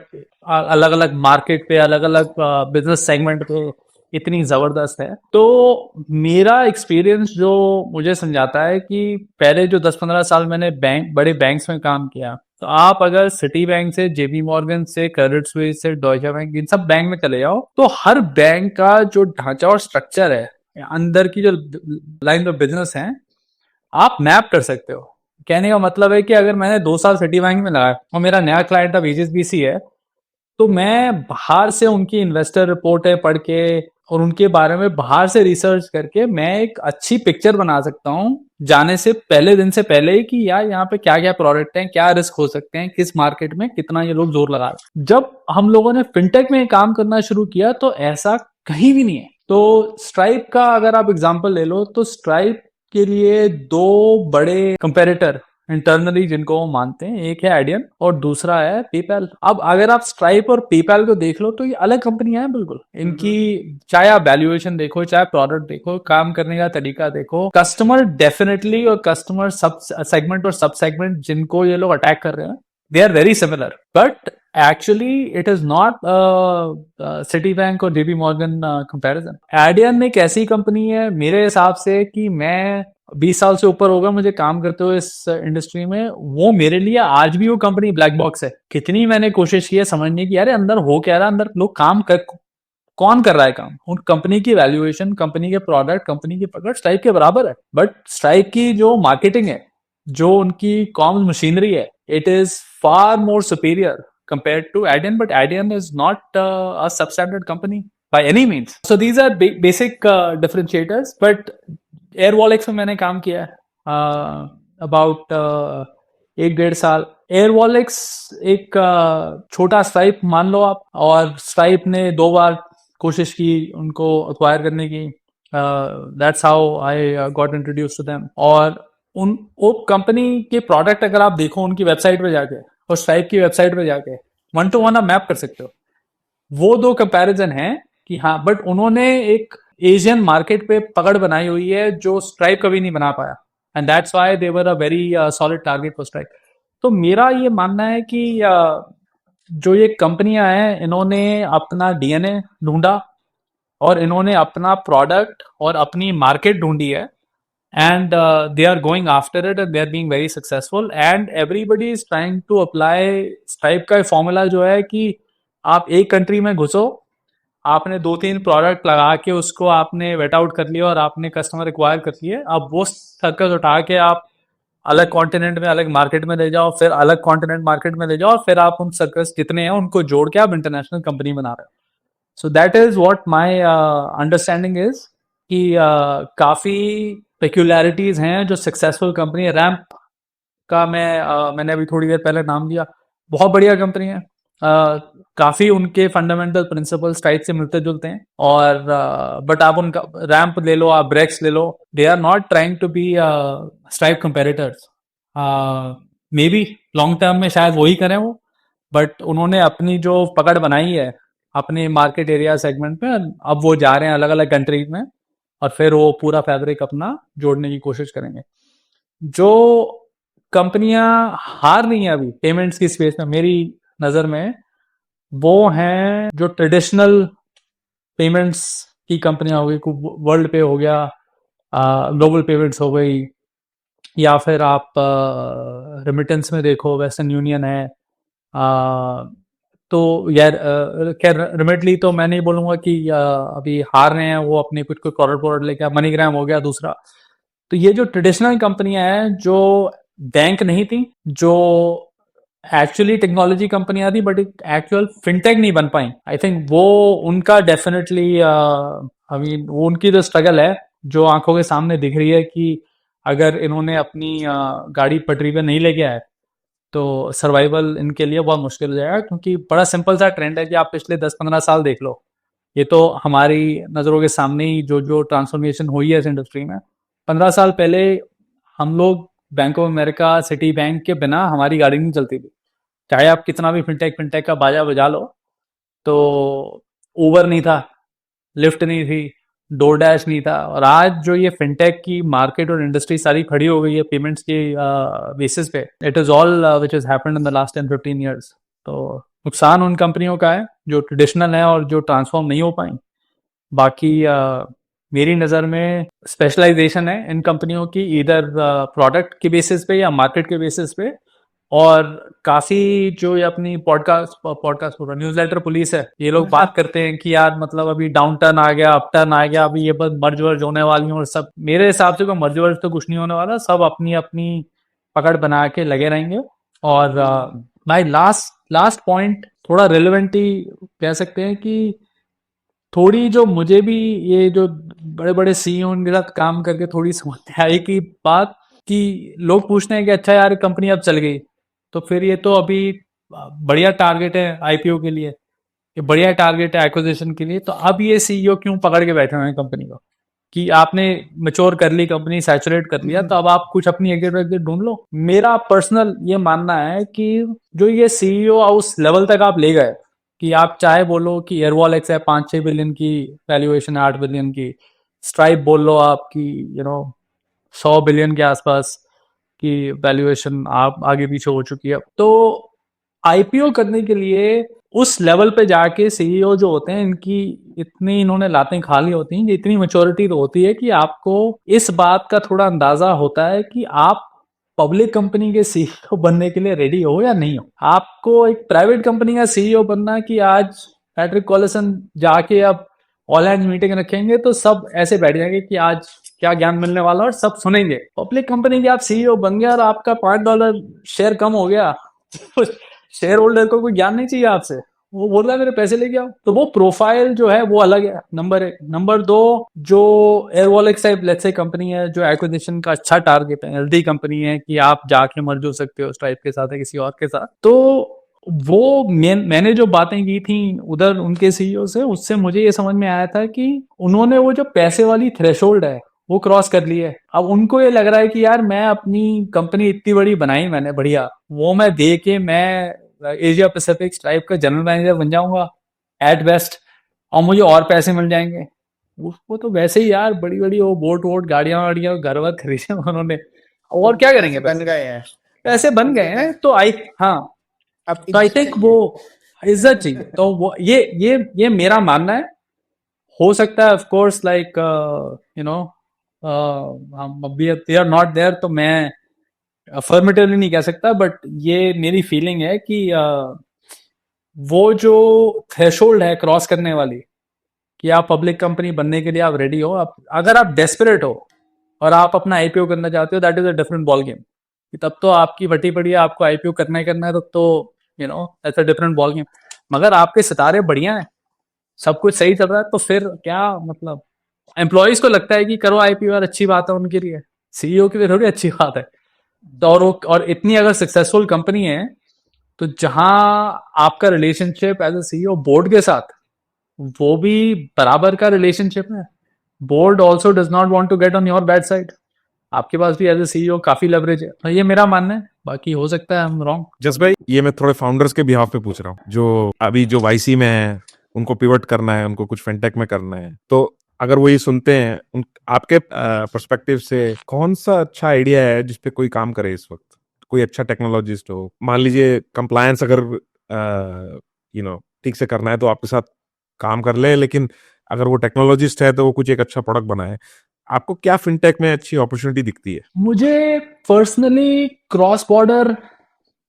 अलग अलग मार्केट पे, अलग अलग बिजनेस सेगमेंट पे इतनी जबरदस्त है। तो मेरा एक्सपीरियंस जो मुझे समझाता है कि पहले जो 10-15 साल मैंने बड़े बैंक्स में काम किया, तो आप अगर सिटी बैंक से, जेपी मॉर्गन से, क्रेडिट स्विस से, डॉयचे बैंक, इन सब बैंक में चले जाओ तो हर बैंक का जो ढांचा और स्ट्रक्चर है, अंदर की जो लाइन ऑफ बिजनेस है, आप मैप कर सकते हो। कहने का मतलब है कि अगर मैंने 2 साल सिटी बैंक में लगाया और मेरा नया क्लाइंट अब एचएसबीसी है, तो मैं बाहर से उनकी इन्वेस्टर रिपोर्टें पढ़ के और उनके बारे में बाहर से रिसर्च करके मैं एक अच्छी पिक्चर बना सकता हूँ जाने से पहले, दिन से पहले ही, कि यार यहाँ पे क्या क्या प्रोडक्ट हैं, क्या रिस्क हो सकते हैं, किस मार्केट में कितना ये लोग जोर लगा रहे हैं। जब हम लोगों ने फिनटेक में काम करना शुरू किया तो ऐसा कहीं भी नहीं है। तो स्ट्राइप का अगर आप एग्जाम्पल ले लो तो स्ट्राइप के लिए 2 बड़े कंपेरेटर इंटरनली जिनको वो मानते हैं, एक है एडियन और दूसरा है पेपैल। अब अगर आप स्ट्राइप और पेपैल को देख लो तो ये अलग कंपनियां हैं बिल्कुल। इनकी चाहे आप वैल्यूएशन देखो, चाहे प्रोडक्ट देखो, काम करने का तरीका देखो, कस्टमर डेफिनेटली और कस्टमर सब सेगमेंट और सब सेगमेंट जिनको ये लोग अटैक कर रहे हैं, they are very similar, but actually it is not Citibank और JP Morgan comparison. Adyen एक ऐसी कंपनी है मेरे हिसाब से कि मैं 20 साल से ऊपर होगा मुझे काम करते हुए इस इंडस्ट्री में, वो मेरे लिए आज भी वो कंपनी ब्लैक बॉक्स है। कितनी मैंने कोशिश की है समझने की, यार अंदर हो क्या रहा है, अंदर लोग काम कर कौन कर रहा है काम, उन कंपनी की वैल्यूएशन, कंपनी के प्रोडक्ट, कंपनी की पकड़ स्ट्राइप के बराबर है। बट स्ट्राइप की जो मार्केटिंग है, जो उनकी कॉमन मशीनरी है, it is far more superior compared to Adyen, but Adyen is not a substandard company by any means. So these are basic differentiators. But Airwallex में मैंने काम किया है about 1-1.5 साल। Airwallex एक छोटा स्ट्राइप मान लो आप, और स्ट्राइप ने 2 बार कोशिश की उनको अक्वायर करने की। That's how I got introduced to them. और वो कंपनी के प्रोडक्ट अगर आप देखो उनकी वेबसाइट पे जाके और स्ट्राइप की वेबसाइट पे जाके 1 to 1 आप मैप कर सकते हो। वो 2 कंपैरिजन है कि हाँ, बट उन्होंने एक एशियन मार्केट पे पकड़ बनाई हुई है जो स्ट्राइप कभी नहीं बना पाया, and that's why they were a very solid target for stripe. तो मेरा ये मानना है कि जो ये कंपनियां हैं, इन्होंने अपना डीएनए ढूंढा और इन्होंने अपना प्रोडक्ट और अपनी मार्केट ढूंढी है, and they are going after it and they are being very successful, and everybody is trying to apply Stripe का फॉर्मूला जो है कि आप एक कंट्री में घुसो, आपने 2-3 प्रोडक्ट लगा के उसको आपने वेट आउट कर लिया और आपने कस्टमर एक्वायर कर लिए, अब वो सर्कस उठा के आप अलग कॉन्टिनेंट में, अलग मार्केट में ले जाओ, फिर अलग कॉन्टिनेंट मार्केट में ले जाओ, और फिर आप उन सर्कस जितने हैं उनको जोड़ के आप इंटरनेशनल कंपनी बना रहे हो। सो that is what my understanding is कि काफी पेक्यूलैरिटीज हैं जो सक्सेसफुल कंपनी है। रैम्प का मैंने अभी थोड़ी देर पहले नाम लिया, बहुत बढ़िया कंपनी है। काफी उनके फंडामेंटल प्रिंसिपल्स टाइप से मिलते जुलते हैं, और बट आप उनका रैंप ले लो, आप ब्रेक्स ले लो, they are not trying to be stripe comparators. May be long term में शायद वही करें वो, बट उन्होंने अपनी जो पकड़ बनाई है अपने मार्केट एरिया सेगमेंट में, अब वो जा रहे हैं अलग अलग कंट्रीज में, और फिर वो पूरा फैब्रिक अपना जोड़ने की कोशिश करेंगे। जो कंपनियां हार रही हैं अभी पेमेंट्स की स्पेस में मेरी नज़र में, वो हैं जो ट्रेडिशनल पेमेंट्स की कंपनियां हो गई, वर्ल्ड पे हो गया, ग्लोबल पेमेंट्स हो गई, या फिर आप रेमिटेंस में देखो वेस्टर्न यूनियन है। तो यार खैर रेमिटली तो मैं नहीं बोलूँगा कि अभी हार रहे हैं, वो अपने कुछ कुछ करोड़ लेके, मनीग्राम हो गया दूसरा। तो ये जो ट्रेडिशनल कंपनियां हैं जो बैंक नहीं थी, जो एक्चुअली टेक्नोलॉजी कंपनियां थी बट एक्चुअल फिनटेक नहीं बन पाई, आई थिंक वो उनका डेफिनेटली अभी वो उनकी जो स्ट्रगल है जो आंखों के सामने दिख रही है कि अगर इन्होंने अपनी गाड़ी पटरी पे नहीं लेके आए तो सर्वाइवल इनके लिए बहुत मुश्किल हो जाएगा। क्योंकि बड़ा सिंपल सा ट्रेंड है कि आप पिछले 10-15 साल देख लो, ये तो हमारी नज़रों के सामने ही जो जो ट्रांसफॉर्मेशन हुई है इस इंडस्ट्री में। 15 साल पहले हम लोग bank of America, city bank के बिना हमारी गाड़ी नहीं चलती थी। चाहे आप कितना भी फिनटेक फिनटेक का बाजा बजा लो, तो उबर नहीं था, लिफ्ट नहीं थी, डोर डैश नहीं था। और आज जो ये फिनटेक की मार्केट और इंडस्ट्री सारी खड़ी हो गई है पेमेंट्स के बेसिस पे, it is all which is happened in the last 10-15 years. तो नुकसान उन कंपनियों का है जो ट्रेडिशनल है और जो ट्रांसफॉर्म नहीं हो पाई। बाकी मेरी नज़र में स्पेशलाइजेशन है इन कंपनियों की, इधर प्रोडक्ट के बेसिस पे या मार्केट के बेसिस पे। और काफ़ी जो ये अपनी पॉडकास्ट पूरा न्यूज़लेटर पुलिस है, ये लोग बात करते हैं कि यार मतलब अभी डाउन टर्न आ गया, अप टर्न आ गया, अभी ये बस मर्ज वर्ज होने वाली हैं। और सब मेरे हिसाब से कोई मर्ज वर्ज तो कुछ नहीं होने वाला, सब अपनी अपनी पकड़ बना के लगे रहेंगे। और माय लास्ट पॉइंट थोड़ा रिलेवेंट ही कह सकते हैं कि थोड़ी जो मुझे भी ये जो बड़े बड़े सीईओ के साथ काम करके थोड़ी समझ में आई कि बात कि लोग पूछते हैं कि अच्छा यार कंपनी अब चल गई, तो फिर ये तो अभी बढ़िया टारगेट है आईपीओ के लिए, ये बढ़िया टारगेट है एक्विजिशन के लिए, तो अब ये सीईओ क्यों पकड़ के बैठे हुए हैं कंपनी को कि आपने मैच्योर कर ली कंपनी, सैचुरेट कर लिया, तो अब आप कुछ अपनी एग्जिट ढूंढ लो। मेरा पर्सनल ये मानना है कि जो ये सीईओ उस लेवल तक आप ले गए कि आप चाहे बोलो कि एयरवॉलेक्स है 5-6 बिलियन की वैल्यूएशन है, 8 बिलियन की, स्ट्राइप बोल लो आपकी 100 बिलियन के आसपास की वैल्यूएशन आप आगे पीछे हो चुकी है। तो आईपीओ करने के लिए उस लेवल पे जाके सीईओ जो होते हैं, इनकी इतनी इन्होंने लातें खा ली होती हैं कि इतनी मैच्योरिटी तो होती है कि आपको इस बात का थोड़ा अंदाजा होता है कि आप पब्लिक कंपनी के सीईओ बनने के लिए रेडी हो या नहीं हो। आपको एक प्राइवेट कंपनी का सीईओ बनना कि आज पैट्रिक कॉलिसन जाके अब ऑल हैंड्स मीटिंग रखेंगे तो सब ऐसे बैठ जाएंगे कि आज क्या ज्ञान मिलने वाला और सब सुनेंगे। पब्लिक कंपनी के आप सीईओ बन गया और आपका $5 शेयर कम हो गया, शेयर होल्डर को कोई ज्ञान नहीं चाहिए आपसे, वो बोल रहा है मेरे पैसे लेके आओ। तो वो प्रोफाइल जो है वो अलग है, नंबर 1। नंबर 2, जो एयरवॉलेक्स टाइप लेट्स से कंपनी है जो एक्विजिशन का अच्छा टारगेट है, हेल्दी कंपनी है कि आप जाके मर्ज हो सकते हो स्ट्राइप के साथ या किसी और के साथ, तो वो मैंने जो बातें की थी उधर उनके सीईओ से, उससे मुझे ये समझ में आया था कि उन्होंने वो जो पैसे वाली थ्रेशोल्ड है वो क्रॉस कर ली है। अब उनको ये लग रहा है कि यार मैं अपनी कंपनी इतनी बड़ी बनाई मैंने बढ़िया, वो मैं दे के मैं एशिया पैसिफिक स्ट्राइप का जनरल मैनेजर बन जाऊंगा एट बेस्ट, और मुझे और पैसे मिल जाएंगे। उसको तो वैसे ही यार बड़ी बड़ी वो बोट वोट गाड़ियां वाड़ियां घर वर खरीदे उन्होंने, और क्या करेंगे, बन गए हैं, पैसे बन गए हैं। तो हाँ, अब तो आई थिंक वो इज्जत चाहिए। तो वो ये मेरा मानना है। हो सकता है ऑफ कोर्स लाइक हम अभी दे आर नॉट देयर, तो मैं अफर्मेटिवली नहीं कह सकता, बट ये मेरी फीलिंग है कि वो जो थ्रेशोल्ड है क्रॉस करने वाली कि आप पब्लिक कंपनी बनने के लिए आप रेडी हो, आप अगर आप डेस्परेट हो और आप अपना आईपीओ करना चाहते हो, that is a different ball game. तब तो आपकी वटी पड़ी है, आपको आईपीओ करना ही करना है, तब तो that's a different ball game. मगर आपके सितारे बढ़िया हैं, सब कुछ सही चल रहा है, तो फिर क्या मतलब एम्प्लॉयज को लगता है कि करो आईपीओ यार, अच्छी बात है उनके लिए, सीईओ के लिए थोड़ी अच्छी बात है। तो और इतनी अगर सक्सेसफुल कंपनी है तो जहां आपका relationship as a CEO board के साथ, वो भी बराबर का रिलेशनशिप है। Board also does not want to get on your bad side. आपके पास भी एज अ सीईओ काफी लेवरेज है। तो ये मेरा मानना है, बाकी हो सकता है हम रॉन्ग। जस भाई, ये मैं थोड़े फाउंडर्स के बिहाफ पे पूछ रहा हूँ जो अभी जो वाईसी में है, उनको पिवट करना है, उनको कुछ फिनटेक में करना है, तो अगर वो ये सुनते हैं, आपके पर्सपेक्टिव से कौन सा अच्छा आइडिया है जिसपे कोई काम करे इस वक्त? कोई अच्छा टेक्नोलॉजिस्ट हो, मान लीजिए कंप्लायंस अगर ठीक से करना है तो आपके साथ काम कर ले, लेकिन अगर वो टेक्नोलॉजिस्ट है तो वो कुछ एक अच्छा प्रोडक्ट बनाए। आपको क्या फिनटेक में अच्छी अपॉर्चुनिटी दिखती है? मुझे पर्सनली क्रॉस बॉर्डर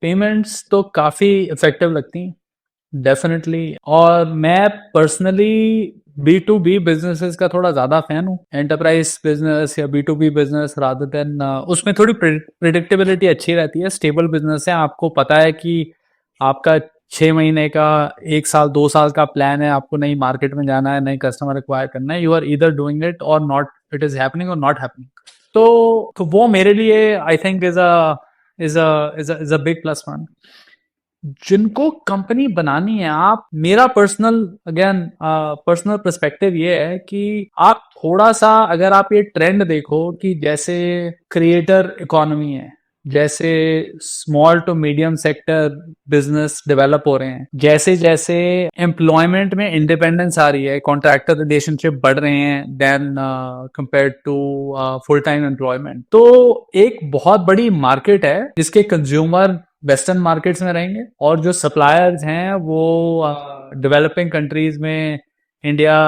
पेमेंट्स तो काफी इफेक्टिव लगती हैं, डेफिनेटली। और मैं पर्सनली B2B बिजनेसेस का थोड़ा ज्यादा फैन हूँ, एंटरप्राइज बिजनेस या B2B बिजनेस रादर देन। उसमें थोड़ी प्रिडिक्टेबिलिटी अच्छी रहती है, स्टेबल बिजनेस है, आपको पता है कि आपका 6 महीने का, 1 साल 2 साल का प्लान है, आपको नई मार्केट में जाना है, नए कस्टमर एक्वायर करना है, you are either doing it or not, it is happening or not happening. तो वो मेरे लिए I think is a big plus point. जिनको कंपनी बनानी है, आप, मेरा पर्सनल, अगेन पर्सनल पर्सपेक्टिव ये है कि आप थोड़ा सा, अगर आप ये ट्रेंड देखो कि जैसे क्रिएटर इकोनॉमी है, जैसे small to medium sector business develop हो रहे हैं, जैसे जैसे एम्प्लॉयमेंट में इंडिपेंडेंस आ रही है, कॉन्ट्रैक्टर रिलेशनशिप बढ़ रहे हैं then compare to full time employment, तो एक बहुत बड़ी मार्केट है जिसके कंज्यूमर वेस्टर्न मार्केट्स में रहेंगे और जो सप्लायर्स हैं वो डेवलपिंग कंट्रीज में, इंडिया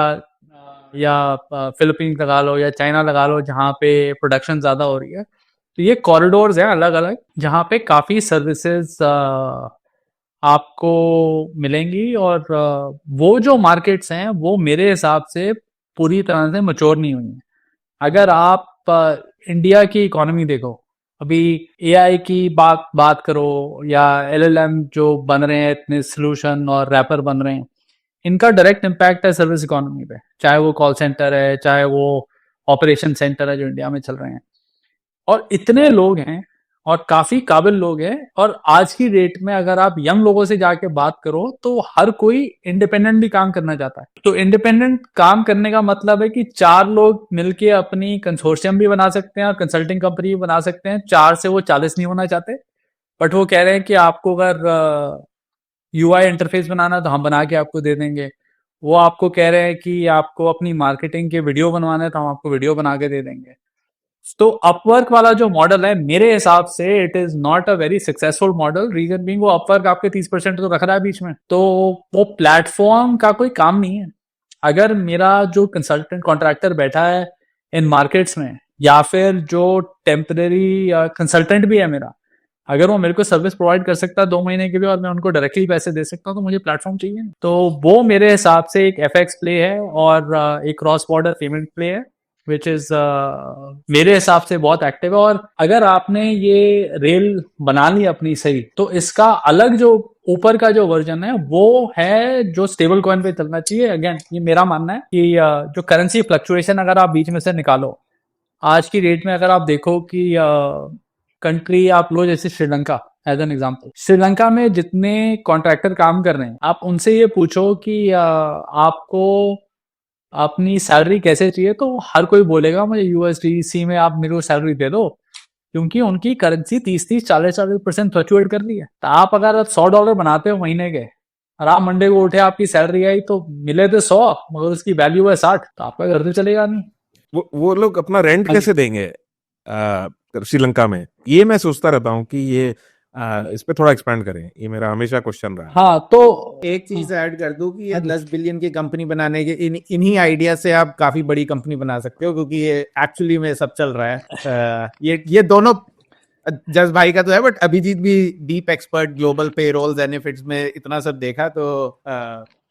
या फिलीपींस लगा लो या चाइना लगा लो, जहाँ पे प्रोडक्शन ज़्यादा हो रही है। तो ये कॉरिडोर्स हैं अलग अलग, जहाँ पे काफ़ी सर्विसेज आपको मिलेंगी। और वो जो मार्केट्स हैं वो मेरे हिसाब से पूरी तरह से मैच्योर नहीं हुई हैं। अगर आप इंडिया की इकोनॉमी देखो, अभी एआई की बात करो या एलएलएम जो बन रहे हैं, इतने सोल्यूशन और रैपर बन रहे हैं, इनका डायरेक्ट इम्पैक्ट है सर्विस इकोनॉमी पे, चाहे वो कॉल सेंटर है, चाहे वो ऑपरेशन सेंटर है जो इंडिया में चल रहे हैं। और इतने लोग हैं और काफी काबिल लोग हैं, और आज की डेट में अगर आप यंग लोगों से जाके बात करो तो हर कोई इंडिपेंडेंट भी काम करना चाहता है। तो इंडिपेंडेंट काम करने का मतलब है कि 4 लोग मिलके अपनी कंसोर्शियम भी बना सकते हैं और कंसल्टिंग कंपनी भी बना सकते हैं। 4 से वो 40 नहीं होना चाहते, बट वो कह रहे हैं कि आपको अगर यूआई इंटरफेस बनाना तो हम बना के आपको दे देंगे। वो आपको कह रहे हैं कि आपको अपनी मार्केटिंग के वीडियो बनवाना है तो हम आपको वीडियो बना के दे देंगे। तो अपवर्क वाला जो मॉडल है, मेरे हिसाब से it is not a very successful model. Reason being वो अपवर्क आपके 30% तो रख रहा है बीच में, तो वो प्लेटफॉर्म का कोई काम नहीं है। अगर मेरा जो कंसल्टेंट कॉन्ट्रैक्टर बैठा है इन मार्केट्स में, या फिर जो टेम्पररी कंसल्टेंट भी है मेरा, अगर वो मेरे को सर्विस प्रोवाइड कर सकता है 2 महीने के लिए और मैं उनको डायरेक्टली पैसे दे सकता हूँ, तो मुझे प्लेटफॉर्म चाहिए। तो वो मेरे हिसाब से एक एफएक्स प्ले है और एक क्रॉस बॉर्डर पेमेंट प्ले है, विच इज मेरे हिसाब से बहुत एक्टिव है। और अगर आपने ये रेल बना ली अपनी सही, तो इसका अलग जो ऊपर का जो वर्जन है वो है जो स्टेबल कॉइन पे चलना चाहिए। अगेन ये मेरा मानना है कि जो करेंसी फ्लक्चुएशन अगर आप बीच में से निकालो, आज की डेट में अगर आप देखो कि कंट्री आप लो जैसे Sri Lanka, as an example, Sri Lanka में जितने कॉन्ट्रैक्टर काम कर रहे हैं, आप उनसे ये पूछो कि आपको अपनी सैलरी कैसे चाहिए, तो हर कोई बोलेगा मुझे USDC में आप मेरे को सैलरी दे दो, क्योंकि उनकी करेंसी 30-30 40-40% फ्लक्चुएट कर रही है। तो आप अगर $100 बनाते हो महीने के, और आप मंडे को उठे आपकी सैलरी आई तो मिले थे 100 मगर उसकी वैल्यू है 60, तो आपका घर तो चलेगा नहीं। वो लोग अपना रेंट कैसे देंगे श्रीलंका में? ये मैं सोचता रहता हूँ कि ये इस पे थोड़ा एक्सपेंड करें, ये मेरा हमेशा क्वेश्चन रहा है। हाँ, तो एक चीज ऐड कर दूं कि ये 10 बिलियन की कंपनी बनाने के इन्हीं आइडिया से आप काफी बड़ी कंपनी बना सकते हो, क्योंकि ये एक्चुअली में सब चल रहा है। ये दोनों जस भाई का तो है, बट अभिजीत भी deep expert global payroll benefits में इतना सब देखा, तो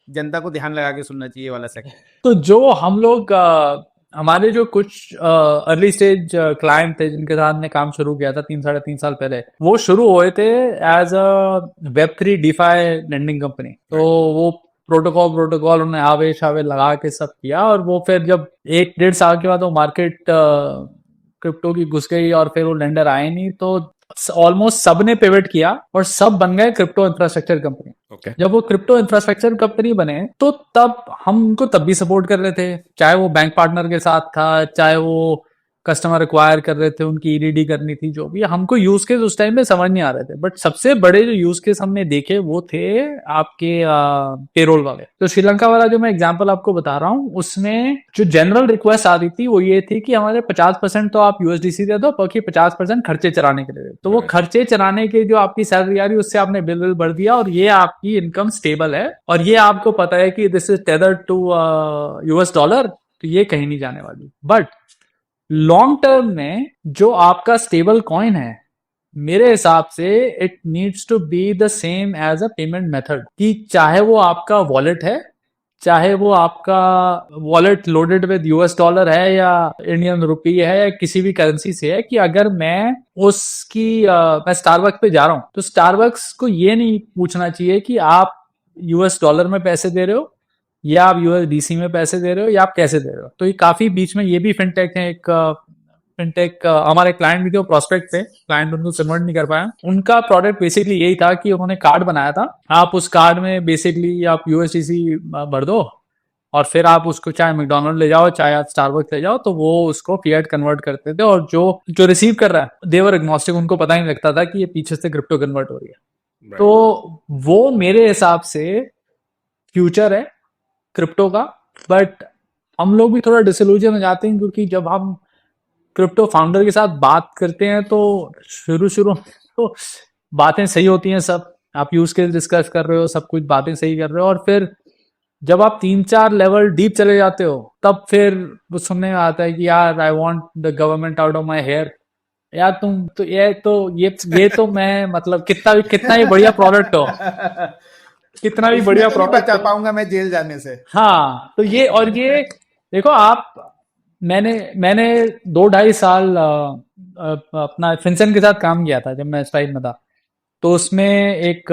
जनता को ध्यान लगा के सुनना चाहिए वाला सेक्टर। तो जो हम लोग हमारे जो कुछ अर्ली स्टेज क्लाइंट थे जिनके साथ ने काम शुरू किया था 3-3.5 साल पहले, वो शुरू हुए थे as a Web3 DeFi lending company. तो वो प्रोटोकॉल उन्हें आवे लगा के सब किया, और वो फिर जब 1-1.5 साल के बाद वो मार्केट क्रिप्टो की घुस गई और फिर वो लेंडर आए नहीं, तो ऑलमोस्ट सब ने पिवट किया और सब बन गए क्रिप्टो इंफ्रास्ट्रक्चर कंपनी। ओके। जब वो क्रिप्टो इंफ्रास्ट्रक्चर कंपनी बने तो तब हम उनको तब भी सपोर्ट कर रहे थे, चाहे वो बैंक पार्टनर के साथ था, चाहे वो कस्टमर एक्वायर कर रहे थे, उनकी ईडीडी करनी थी, जो भी हमको यूज केस उस टाइम में समझ नहीं आ रहे थे। बट सबसे बड़े जो यूज केस हमने देखे वो थे आपके पेरोल वाले। तो श्रीलंका वाला जो मैं एग्जांपल आपको बता रहा हूँ, उसमें जो जनरल रिक्वेस्ट आ रही थी वो ये थी कि हमारे 50% तो आप यूएसडीसी दे दो, बाकी 50% खर्चे चलाने के लिए दे। तो वो खर्चे चलाने के जो आपकी सैलरी आ रही है उससे आपने बिल विल भर दिया और ये आपकी इनकम स्टेबल है और ये आपको पता है कि this is tethered to US dollar, तो ये कहीं नहीं जाने वाली। बट लॉन्ग टर्म में जो आपका स्टेबल कॉइन है, मेरे हिसाब से it needs to be the same as a payment method, कि चाहे वो आपका वॉलेट है, चाहे वो आपका wallet loaded with US dollar है या इंडियन रुपी है या किसी भी करेंसी से है, कि अगर मैं मैं स्टारबक्स पे जा रहा हूं तो स्टारबक्स को ये नहीं पूछना चाहिए कि आप यूएस डॉलर में पैसे दे रहे हो या आप यूएसडीसी में पैसे दे रहे हो या आप कैसे दे रहे हो। तो ये काफी बीच में ये भी फिनटेक है। एक फिनटेक हमारे क्लाइंट भी थे, प्रोस्पेक्ट थे, क्लाइंट उनको कन्वर्ट नहीं कर पाया। उनका प्रोडक्ट बेसिकली यही था कि उन्होंने कार्ड बनाया था, आप उस कार्ड में बेसिकली आप यूएसडीसी भर दो और फिर आप उसको चाहे मैकडोनल्ड ले जाओ चाहे आप स्टारबक्स ले जाओ, तो वो उसको फिएट कन्वर्ट करते थे और जो जो रिसीव कर रहा है देवर एग्नोस्टिक, उनको पता ही नहीं लगता था कि ये पीछे से क्रिप्टो कन्वर्ट हो रही है। तो वो मेरे हिसाब से फ्यूचर है क्रिप्टो का। बट हम लोग भी थोड़ा डिसइल्यूजन हो जाते हैं, क्योंकि जब हम क्रिप्टो फाउंडर के साथ बात करते हैं तो शुरू तो बातें सही होती हैं, सब आप यूज केस डिस्कस कर रहे हो, सब कुछ बातें सही कर रहे हो, और फिर जब आप 3-4 लेवल डीप चले जाते हो तब फिर वो सुनने में आता है कि यार I want the government out of my hair. यार तुम तो ये तो मैं मतलब कितना ही बढ़िया प्रोडक्ट हो, कितना भी बढ़िया इसमें तो नहीं प्रोडक्ट बचा हो। पाऊंगा मैं जेल जाने से। हाँ, तो ये देखो आप, मैंने 2-2.5 साल अपना फिंसन के साथ काम किया था जब मैं स्ट्राइक में था। तो उसमें एक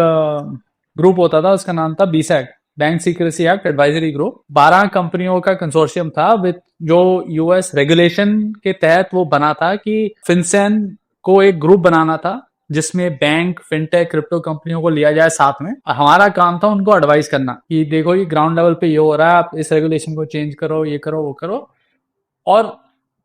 ग्रुप होता था, उसका नाम था BSAAG, bank secrecy act advisory group. 12 कंपनियों का कंसोर्शियम था विद जो यूएस रेगुलेशन के तहत वो बना था कि फिनसेन को एक ग्रुप बनाना था जिसमें बैंक, फिनटेक, क्रिप्टो कंपनियों को लिया जाए साथ में। हमारा काम था उनको एडवाइस करना कि देखो ये ग्राउंड लेवल पे ये हो रहा है, आप इस रेगुलेशन को चेंज करो, ये करो, वो करो। और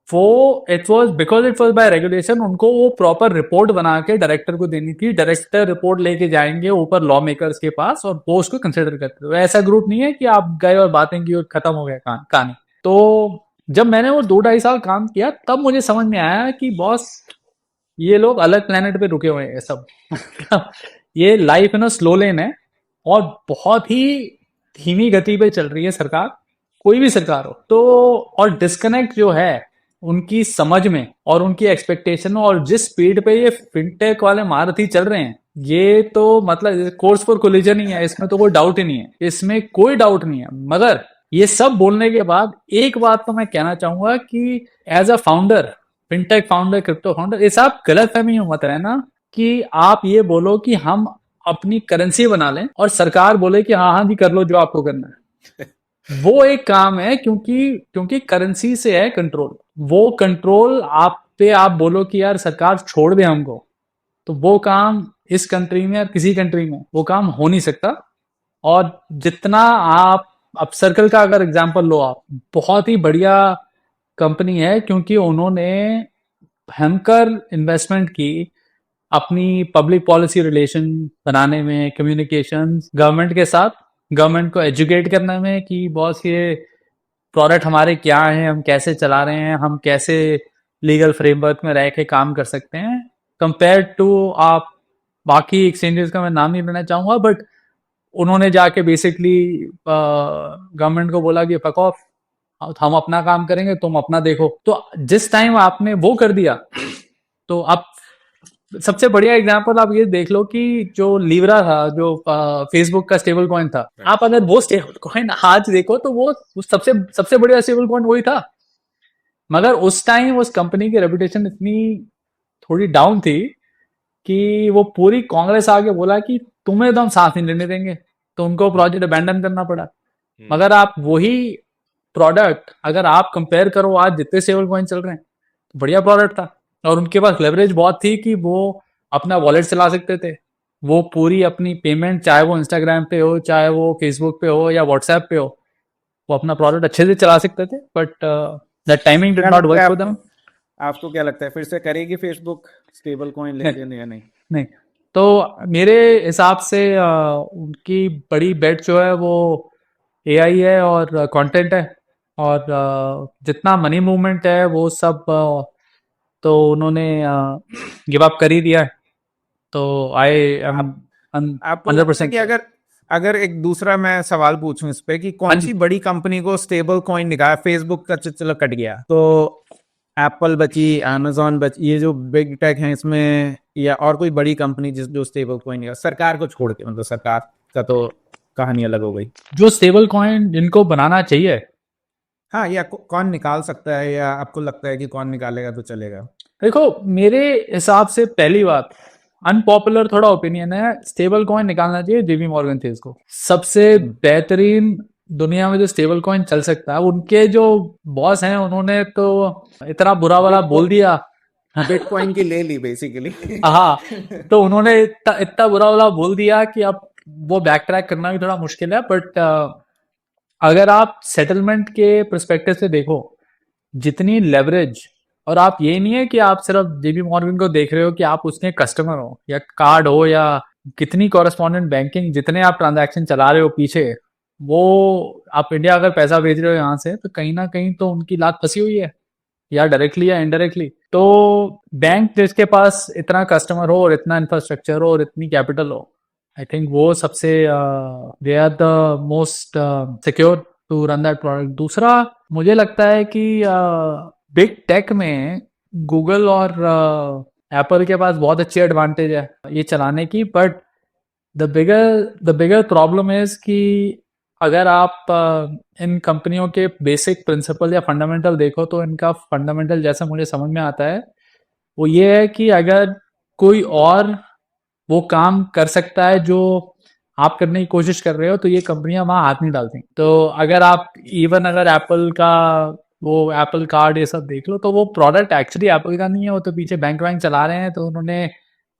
वो इट वॉज बाय रेगुलेशन, उनको वो प्रॉपर रिपोर्ट बना के डायरेक्टर को देनी थी। डायरेक्टर रिपोर्ट लेके जाएंगे ऊपर लॉ मेकर्स के पास और वो उसको कंसिडर करते थे। ऐसा ग्रुप नहीं है कि आप गए और बातें की और खत्म हो गया कहानी। तो जब मैंने वो 2-2.5 साल काम किया तब मुझे समझ में आया कि बॉस ये लोग अलग प्लेनेट पे रुके हुए हैं सब। ये लाइफ इन स्लो लेन है और बहुत ही धीमी गति पे चल रही है सरकार, कोई भी सरकार हो। तो और डिस्कनेक्ट जो है उनकी समझ में और उनकी एक्सपेक्टेशन और जिस स्पीड पे ये फिनटेक वाले महारथी चल रहे हैं, ये तो मतलब कोर्स फॉर कोलिजन ही है, इसमें तो कोई डाउट ही नहीं है, इसमें कोई डाउट नहीं है। मगर ये सब बोलने के बाद एक बात तो मैं कहना चाहूंगा कि as a founder, fintech founder, crypto founder, इस आप गलतफहमी में मत रहना कि आप ये बोलो कि हम अपनी करेंसी बना लें और सरकार बोले कि हाँ हाँ जी कर लो जो आपको करना है। वो एक काम है, क्योंकि करेंसी से है कंट्रोल। वो कंट्रोल आप पे आप बोलो कि यार सरकार छोड़ दे हमको, तो वो काम इस कंट्री में या किसी कंट्री में वो काम हो नहीं सकता। और जितना आप अब सर्कल का अगर एग्जांपल लो, आप बहुत ही बढ़िया कंपनी है, क्योंकि उन्होंने भयंकर इन्वेस्टमेंट की अपनी पब्लिक पॉलिसी रिलेशन बनाने में, कम्युनिकेशन गवर्नमेंट के साथ, गवर्नमेंट को एजुकेट करने में कि बॉस ये प्रोडक्ट हमारे क्या हैं, हम कैसे चला रहे हैं, हम कैसे लीगल फ्रेमवर्क में रह के काम कर सकते हैं कंपेयर टू आप बाकी एक्सचेंजेस का मैं नाम नहीं लेना चाहूंगा। बट उन्होंने जाके बेसिकली गवर्नमेंट को बोला कि फक ऑफ, हम अपना काम करेंगे, तुम अपना देखो। तो जिस टाइम आपने वो कर दिया, तो अब सबसे बढ़िया एग्जांपल आप ये देख लो कि जो लीवरा था, जो फेसबुक का स्टेबल कॉइन था, आप अगर वो स्टेबल कॉइन आज देखो तो वो सबसे बढ़िया स्टेबल कॉइन वही था। मगर उस टाइम उस कंपनी की रेपुटेशन इतनी थोड़ी डाउन थी कि वो पूरी कांग्रेस आके बोला कि तुम्हें तो हम सांस नहीं लेने देंगे, तो उनको प्रोजेक्ट अबैंडन करना पड़ा। मगर आप वही प्रोडक्ट अगर आप कंपेयर करो आज जितने स्टेबल कॉइन चल रहे हैं, तो बढ़िया प्रोडक्ट था और उनके पास लेवरेज बहुत थी कि वो अपना वॉलेट चला सकते थे, वो पूरी अपनी पेमेंट, चाहे वो इंस्टाग्राम पे हो, चाहे वो फेसबुक पे हो या व्हाट्सएप पे हो, वो अपना प्रोडक्ट अच्छे से चला सकते थे, बट दैट टाइमिंग डिड क्या नॉट लगता वर्क है फॉर देम। आपको क्या लगता है फिर से करेगी फेसबुक स्टेबल कॉइन लेन देन या नहीं? नहीं, तो मेरे हिसाब से उनकी बड़ी बेट जो है वो एआई है और कंटेंट है, और जितना मनी मूवमेंट है वो सब तो उन्होंने गिव अप कर ही दिया है। तो आई एम आपको लगता है 100% कि अगर अगर एक दूसरा मैं सवाल पूछूं इस पे कि हाँ कौन जी। सी बड़ी कंपनी को स्टेबल कॉइन निकाला? फेसबुक का चलो कट गया, तो एप्पल बची, amazon बची, ये जो बिग टेक है इसमें, या और कोई बड़ी कंपनी जिस जो स्टेबल कॉइन निकाला सरकार को छोड़ के? मतलब सरकार का तो कहानी अलग हो गई। जो स्टेबल कॉइन जिनको बनाना चाहिए, हाँ, या कौन निकाल सकता है, या आपको लगता है कि कौन निकालेगा तो चलेगा? देखो मेरे हिसाब से पहली बात, अनपॉपुलर थोड़ा ओपिनियन है, स्टेबल कॉइन निकालना चाहिए जेबी मॉर्गन चेज को। सबसे बेहतरीन दुनिया में जो स्टेबल कॉइन चल सकता है, उनके जो बॉस हैं उन्होंने तो इतना बुरा वाला बोल दिया। बिटकॉइन की ले ली बेसिकली। हाँ, तो उन्होंने इतना इतना बुरा वाला बोल दिया कि अब वो बैक ट्रैक करना भी थोड़ा मुश्किल है। बट अगर आप सेटलमेंट के परस्पेक्टिव से देखो, जितनी लेवरेज, और आप ये नहीं है कि आप सिर्फ जेबी मॉर्गन को देख रहे हो कि आप उसके कस्टमर हो या कार्ड हो, या कितनी कॉरेस्पॉन्डेंट बैंकिंग, जितने आप ट्रांजैक्शन चला रहे हो पीछे, वो आप इंडिया अगर पैसा भेज रहे हो यहाँ से, तो कहीं ना कहीं तो उनकी लात फंसी हुई है, या डायरेक्टली या इनडायरेक्टली। तो बैंक जिसके पास इतना कस्टमर हो और इतना इंफ्रास्ट्रक्चर हो और इतनी कैपिटल हो, आई थिंक वो सबसे they are the most secure to run that product. दूसरा, मुझे लगता है कि बिग टेक में गूगल और एप्पल के पास बहुत अच्छी एडवांटेज है ये चलाने की, but the bigger problem is कि अगर आप इन कंपनियों के बेसिक प्रिंसिपल या फंडामेंटल देखो, तो इनका फंडामेंटल जैसा मुझे समझ में आता है वो ये है कि अगर कोई और वो काम कर सकता है जो आप करने की कोशिश कर रहे हो, तो ये कंपनियां वहां हाथ नहीं डालती। तो अगर आप इवन अगर एप्पल का वो एप्पल कार्ड ये सब देख लो, तो वो प्रोडक्ट एक्चुअली एप्पल का नहीं है, वो तो पीछे बैंक वैंक चला रहे हैं। तो उन्होंने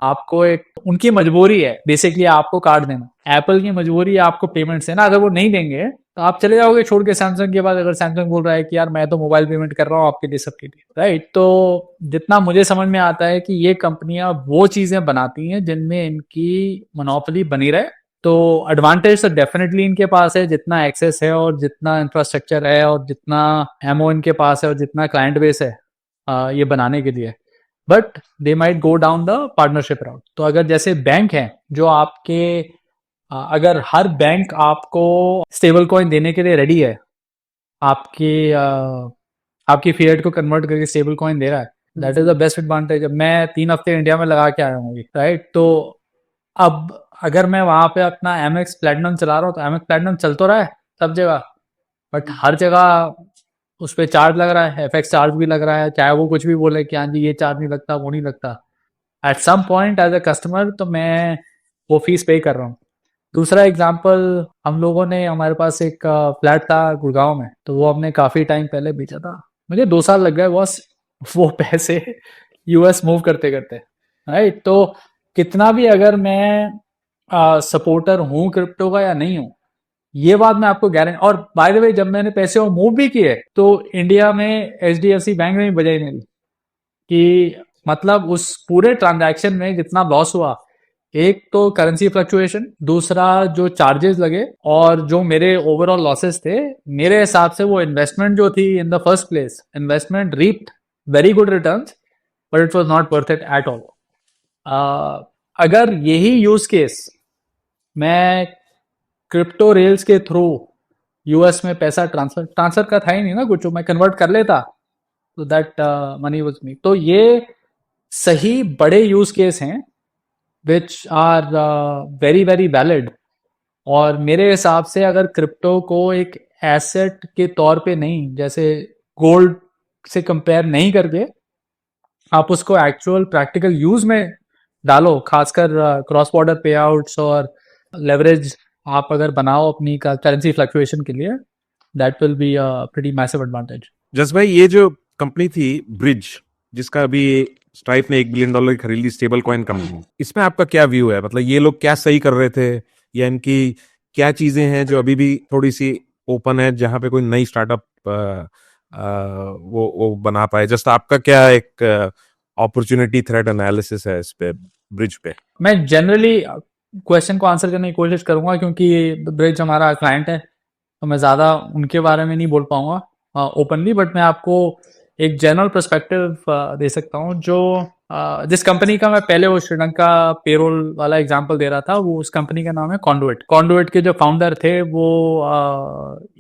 आपको एक, उनकी मजबूरी है बेसिकली आपको कार्ड देना, एप्पल की मजबूरी है आपको पेमेंट्स देना। अगर वो नहीं देंगे तो आप चले जाओगे छोड़ के सैमसंग के बाद, अगर सैमसंग बोल रहा है कि यार मैं तो मोबाइल पेमेंट कर रहा हूँ आपके लिए, सबके लिए, राइट। तो जितना मुझे समझ में आता है कि ये कंपनियां वो चीजें बनाती हैं जिनमें इनकी मोनोपोली बनी रहे। तो एडवांटेज तो डेफिनेटली इनके पास है, जितना एक्सेस है और जितना इंफ्रास्ट्रक्चर है और जितना एमओ इनके पास है और जितना क्लाइंट बेस है ये बनाने के लिए। But they might go down the partnership route. तो अगर जैसे बैंक है जो आपके अगर हर बैंक आपको स्टेबल कॉइन देने के लिए रेडी है, आपकी आपकी फिएट को कन्वर्ट करके स्टेबल कॉइन दे रहा है, that is the best advantage. मैं 3 हफ्ते इंडिया में लगा के आया हूँ, राइट। तो अब अगर मैं वहां पे अपना एमएक्स प्लेटिनम चला रहा हूँ, तो एमएक्स प्लेटिनम चल तो रहा है सब जगह, बट हर जगह उस पर चार्ज लग रहा है, एफएक्स चार्ज भी लग रहा है, चाहे वो कुछ भी बोले कि हाँ जी ये चार्ज नहीं लगता, वो नहीं लगता। At some point as a customer तो मैं वो फीस पे कर रहा हूँ। दूसरा एग्जांपल, हम लोगों ने, हमारे पास एक फ्लैट था गुड़गांव में, तो वो हमने काफ़ी टाइम पहले बेचा था। मुझे 2 साल लग गए बस वो पैसे यूएस मूव करते करते, राइट। तो कितना भी अगर मैं सपोर्टर हूँ क्रिप्टो का या नहीं हूँ, ये बात मैं आपको गारंटी। और बाय द वे, जब मैंने पैसे वो मूव भी किए, तो इंडिया में एचडीएफसी बैंक ने भी बजाई मेरी, कि मतलब उस पूरे ट्रांजैक्शन में जितना लॉस हुआ, एक तो करेंसी फ्लक्चुएशन, दूसरा जो चार्जेस लगे, और जो मेरे ओवरऑल लॉसेस थे, मेरे हिसाब से वो इन्वेस्टमेंट जो थी in the first place, investment reaped very good returns, but it was not worth it at all. अगर यही यूज केस मैं क्रिप्टो रेल्स के थ्रू यूएस में पैसा ट्रांसफर का था ही नहीं ना कुछ, मैं कन्वर्ट कर लेता, तो दैट मनी वाज मी। तो ये सही बड़े यूज केस हैं which are very very valid. और मेरे हिसाब से अगर क्रिप्टो को एक एसेट के तौर पे नहीं, जैसे गोल्ड से कंपेयर नहीं करके आप उसको एक्चुअल प्रैक्टिकल यूज में डालो, खासकर क्रॉस बॉर्डर पे आउट्स और लेवरेज आप अगर बनाओ अपनी करेंसी फ्लक्चुएशन के लिए, that will be a pretty massive advantage. जस भाई, ये जो कंपनी थी ब्रिज, जिसका अभी स्ट्राइप ने $1 बिलियन की खरीद ली स्टेबल कॉइन कंपनी, इसमें आपका क्या व्यू है? मतलब ये लोग क्या सही कर रहे थे, या इनकी क्या चीजें हैं जो अभी भी थोड़ी सी ओपन है, जहां पे कोई नई स्टार्टअप वो बना पाए? जस्ट आपका क्या एक अपॉर्चुनिटी थ्रेट एनालिसिस है इस पे, ब्रिज पे? मैं जनरली क्वेश्चन को आंसर करने की कोशिश करूंगा, क्योंकि ब्रिज हमारा क्लाइंट है, तो मैं ज़्यादा उनके बारे में नहीं बोल पाऊंगा ओपनली, बट मैं आपको एक जनरल पर्सपेक्टिव दे सकता हूँ। जो जिस कंपनी का मैं पहले वो श्रीलंका पेरोल वाला एग्जांपल दे रहा था, वो उस कंपनी का नाम है कॉन्डुइट। कॉन्डुइट के जो फाउंडर थे वो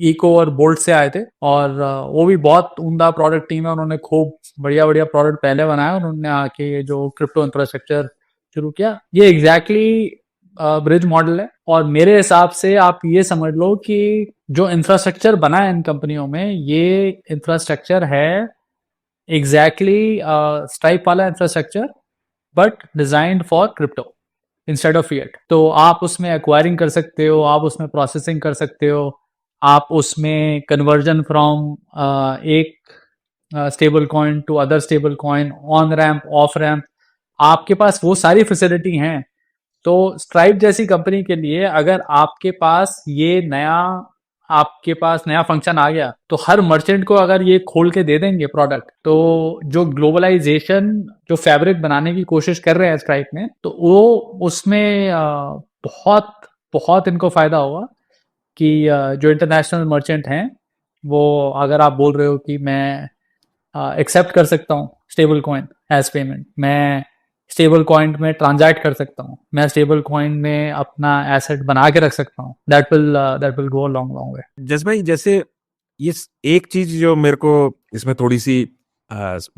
इको और बोल्ट से आए थे, और वो भी बहुत उम्दा प्रोडक्ट टीम है। उन्होंने खूब बढ़िया बढ़िया प्रोडक्ट पहले बनाया, उन्होंने आके ये जो क्रिप्टो इंफ्रास्ट्रक्चर शुरू किया, ये एग्जैक्टली ब्रिज मॉडल है। और मेरे हिसाब से आप ये समझ लो कि जो इंफ्रास्ट्रक्चर बना है इन कंपनियों में, ये इंफ्रास्ट्रक्चर है एग्जैक्टली स्ट्राइप वाला infrastructure, but designed for crypto instead of fiat. तो आप उसमें एक्वायरिंग कर सकते हो, आप उसमें प्रोसेसिंग कर सकते हो, आप उसमें कन्वर्जन फ्रॉम एक stablecoin to other stablecoin, on ramp off ramp, आपके पास वो सारी फैसिलिटी हैं। तो स्ट्राइप जैसी कंपनी के लिए अगर आपके पास नया फंक्शन आ गया, तो हर मर्चेंट को अगर ये खोल के दे देंगे प्रोडक्ट, तो जो ग्लोबलाइजेशन जो फैब्रिक बनाने की कोशिश कर रहे हैं स्ट्राइप में, तो वो उसमें बहुत बहुत इनको फायदा होगा कि जो इंटरनेशनल मर्चेंट हैं, वो अगर आप बोल रहे हो कि मैं एक्सेप्ट कर सकता हूँ स्टेबल कॉइन एज पेमेंट, मैं स्टेबल कॉइन में ट्रांजैक्ट कर सकता हूँ, मैं स्टेबल कॉइन में अपना एसेट बना के रख सकता हूँ, that will go long long way. जस भाई, जैसे ये एक चीज जो मेरे को इसमें थोड़ी सी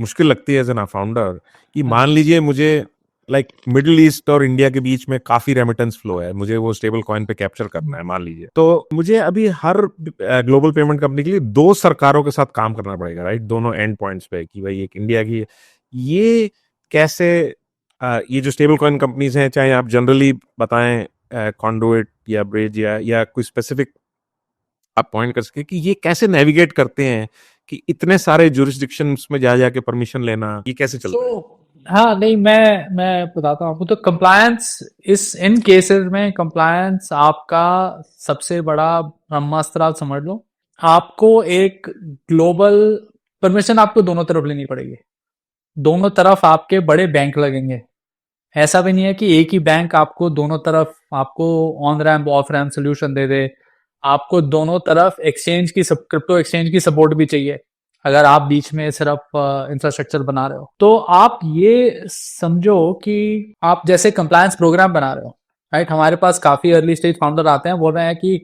मुश्किल लगती है एज एन फाउंडर, कि मान लीजिए मुझे लाइक मिडिल ईस्ट और इंडिया के बीच में काफी रेमिटेंस फ्लो है, मुझे वो स्टेबल कॉइन पे कैप्चर करना है मान लीजिए, तो मुझे अभी हर ग्लोबल पेमेंट कंपनी के लिए 2 सरकारों के साथ काम करना पड़ेगा, राइट? दोनों एंड पॉइंट्स पे, कि भाई एक इंडिया की, ये कैसे ये जो स्टेबल कॉइन कंपनीज हैं, चाहे आप जनरली बताएं कॉन्डुइट या ब्रिज या कोई स्पेसिफिक आप पॉइंट कर सके, कि ये कैसे नेविगेट करते हैं कि इतने सारे जुरिस्डिक्शंस में जा जाके परमिशन लेना, ये कैसे चलता है? हाँ, नहीं, मैं बताता हूँ आपको। तो कंप्लायंस इन केसेस में कंप्लायंस आपका सबसे बड़ा ब्रह्मास्त्र आप समझ लो। आपको एक ग्लोबल परमिशन आपको दोनों तरफ लेनी पड़ेगी, दोनों तरफ आपके बड़े बैंक लगेंगे। ऐसा भी नहीं है कि एक ही बैंक आपको दोनों तरफ आपको on ramp off ramp solution दे दे। आपको दोनों तरफ क्रिप्टो एक्सचेंज की सपोर्ट भी चाहिए, अगर आप बीच में सिर्फ इंफ्रास्ट्रक्चर बना रहे हो। तो आप ये समझो कि आप जैसे कंप्लायंस प्रोग्राम बना रहे हो, राइट? हमारे पास काफी अर्ली स्टेज फाउंडर आते हैं, बोल रहे हैं कि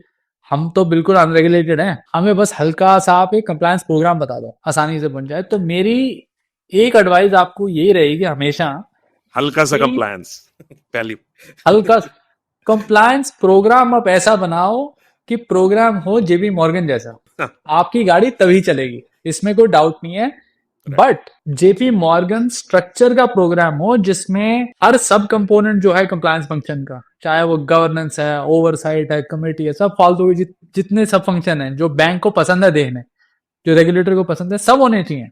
हम तो बिल्कुल अनरेगुलेटेड हैं, हमें बस हल्का सा आप एक कंप्लायंस प्रोग्राम बता दो, आसानी से बन जाए। तो मेरी एक एडवाइस आपको यही रहेगी हमेशा, हल्का सा कंप्लायंस पहली। हल्का कंप्लायंस प्रोग्राम आप ऐसा बनाओ कि प्रोग्राम हो जेबी मॉर्गन जैसा, आपकी गाड़ी तभी चलेगी, इसमें कोई डाउट नहीं है। बट जेपी मॉर्गन स्ट्रक्चर का प्रोग्राम हो, जिसमें हर सब कंपोनेंट जो है कंप्लायंस फंक्शन का, चाहे वो गवर्नेंस है, ओवरसाइट है, कमेटी है, सब फालतू के जितने सब फंक्शन है जो बैंक को पसंद है देखने, जो रेगुलेटर को पसंद है, सब होने चाहिए।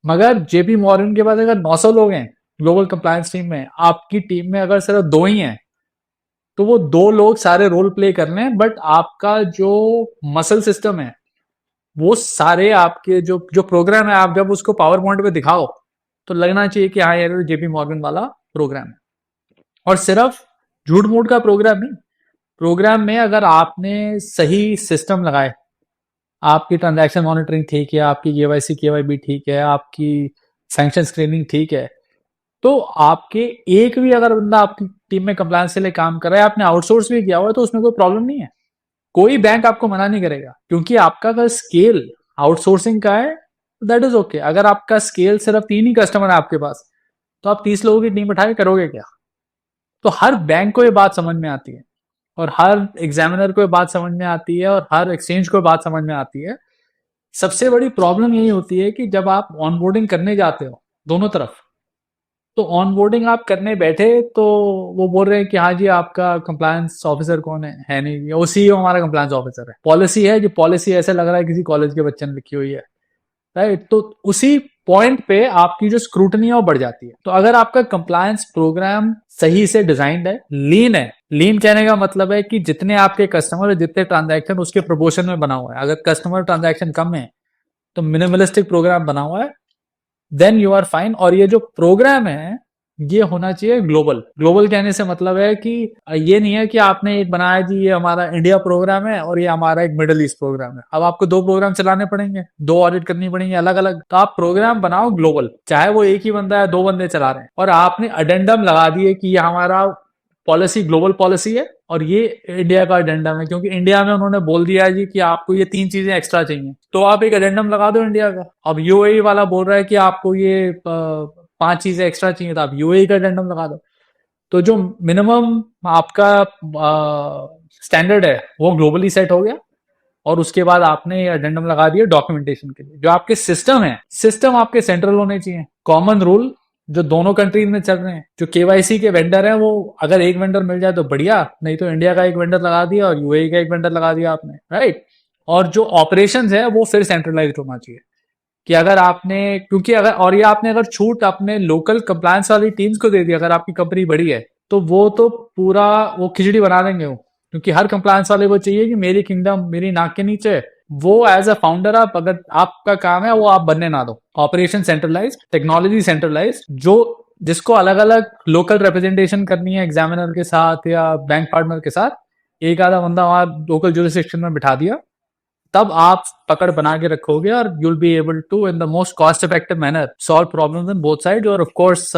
मगर जेपी मॉर्गन के पास अगर 900 लोग हैं ग्लोबल कंप्लायंस टीम में, आपकी टीम में अगर सिर्फ 2 ही हैं, तो वो 2 लोग सारे रोल प्ले कर लें, बट आपका जो मसल सिस्टम है, वो सारे आपके जो जो प्रोग्राम है, आप जब उसको पावर पॉइंट पे दिखाओ, तो लगना चाहिए कि हाँ यार जेपी मॉर्गन वाला प्रोग्राम है। और सिर्फ झूठ मूठ का प्रोग्राम नहीं, प्रोग्राम में अगर आपने सही सिस्टम लगाए, आपकी ट्रांजैक्शन मॉनिटरिंग ठीक है, आपकी केवाईसी केवाईबी ठीक है, आपकी सैंक्शन स्क्रीनिंग ठीक है, तो आपके एक भी अगर बंदा आपकी टीम में कंप्लायंस के लिए काम कर रहा है, आपने आउटसोर्स भी किया हुआ है, तो उसमें कोई प्रॉब्लम नहीं है। कोई बैंक आपको मना नहीं करेगा, क्योंकि आपका अगर स्केल आउटसोर्सिंग का है, दैट इज ओके। अगर आपका स्केल सिर्फ 3 ही कस्टमर है आपके पास, तो आप 30 लोगों की टीम बैठा के करोगे क्या? तो हर बैंक को ये बात समझ में आती है, और हर एग्जामिनर को ये बात समझ में आती है, और हर एक्सचेंज को ये बात समझ में आती है। सबसे बड़ी प्रॉब्लम यही होती है कि जब आप ऑनबोर्डिंग करने जाते हो दोनों तरफ, तो ऑनबोर्डिंग आप करने बैठे, तो वो बोल रहे हैं कि हाँ जी, आपका कंप्लायंस ऑफिसर कौन है नहीं, वो सीईओ हमारा कंप्लायंस ऑफिसर है। पॉलिसी है, जो पॉलिसी ऐसे लग रहा है किसी कॉलेज के बच्चे ने लिखी हुई है, राइट? तो उसी पॉइंट पे आपकी जो स्क्रूटनी है वो बढ़ जाती है। तो अगर आपका कंप्लायंस प्रोग्राम सही से डिजाइंड है, लीन कहने का मतलब है कि जितने आपके कस्टमर है, जितने ट्रांजैक्शन उसके प्रोपोर्शन में बना हुआ है। अगर कस्टमर ट्रांजैक्शन कम है तो मिनिमलिस्टिक प्रोग्राम बना हुआ है, देन यू आर फाइन। और ये जो प्रोग्राम है ये होना चाहिए ग्लोबल कहने से मतलब है कि ये नहीं है कि आपने एक बनाया जी ये हमारा इंडिया प्रोग्राम है और ये हमारा एक मिडिल ईस्ट प्रोग्राम है, अब आपको 2 प्रोग्राम चलाने पड़ेंगे, 2 ऑडिट करनी पड़ेंगे अलग अलग। तो आप प्रोग्राम बनाओ ग्लोबल, चाहे वो एक ही बंदा है 2 बंदे चला रहे हैं, और आपने अडेंडम लगा दिए कि ये हमारा पॉलिसी ग्लोबल पॉलिसी है और ये इंडिया का अडेंडम है, क्योंकि इंडिया में उन्होंने बोल दिया है जी कि आपको ये 3 चीजें एक्स्ट्रा चाहिए, तो आप एक अडेंडम लगा दो इंडिया का। अब यूएई वाला बोल रहा है कि आपको ये 5 चीजें एक्स्ट्रा चाहिए, तो आप यूएई का अडेंडम लगा दो। तो जो मिनिमम आपका स्टैंडर्ड है वो ग्लोबली सेट हो गया, और उसके बाद आपने अडेंडम लगा दिया डॉक्यूमेंटेशन के लिए। जो आपके सिस्टम आपके सेंट्रल होने चाहिए, कॉमन रूल जो दोनों कंट्रीज में चल रहे हैं। जो केवाईसी के वेंडर हैं वो अगर एक वेंडर मिल जाए तो बढ़िया, नहीं तो इंडिया का एक वेंडर लगा दिया और यूएई का एक वेंडर लगा दिया आपने, राइट। और जो ऑपरेशंस है वो फिर सेंट्रलाइज्ड होना चाहिए कि अगर आपने, क्योंकि अगर और ये आपने अगर छूट अपने लोकल कंप्लायंस वाली टीम्स को दे दी, अगर आपकी कंपनी बड़ी है तो वो तो पूरा वो खिचड़ी बना देंगे वो, क्योंकि हर कंप्लायंस वाले को चाहिए कि मेरी किंगडम मेरी नाक के नीचे। वो एज अ फाउंडर आप, अगर आपका काम है वो आप बनने ना दो। ऑपरेशन सेंट्रलाइज, टेक्नोलॉजी सेंट्रलाइज, जो जिसको अलग अलग लोकल रिप्रेजेंटेशन करनी है एग्जामिनर के साथ या बैंक पार्टनर के साथ, एक आधा बंदा वहां लोकल जुरिस्डिक्शन में बिठा दिया, तब आप पकड़ बना के रखोगे और you'll be able to in the most cost effective manner solve problems in both side. और ऑफ कोर्स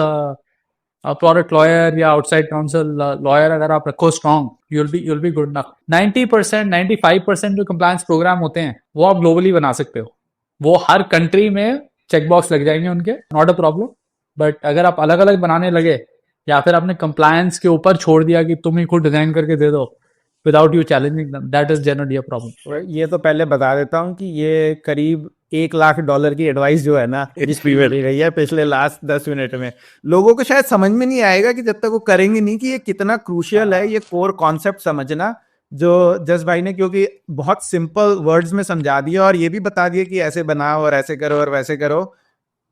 प्रोडक्ट लॉयर या आउटसाइड काउंसिल लॉयर अगर आप रखो strong, you'll be good enough. 90% 95% जो कंप्लायंस प्रोग्राम होते हैं वो आप ग्लोबली बना सकते हो, वो हर कंट्री में चेकबॉक्स लग जाएंगे उनके, नॉट अ प्रॉब्लम। बट अगर आप अलग अलग बनाने लगे या फिर आपने कंप्लायंस के ऊपर छोड़ दिया कि तुम ही खुद डिजाइन करके दे दो without you challenging them, that is generally a problem. ये तो पहले बता देता हूँ कि ये करीब $1 लाख की एडवाइस जो है ना जिसकी मिल रही है पिछले लास्ट 10 मिनट में, लोगों को शायद समझ में नहीं आएगा कि जब तक वो करेंगे नहीं कि ये कितना क्रूशियल है, ये कोर कॉन्सेप्ट समझना जो जस भाई ने, क्योंकि बहुत सिंपल वर्ड्स में समझा दिया और ये भी बता दिया कि ऐसे बनाओ और ऐसे करो और वैसे करो।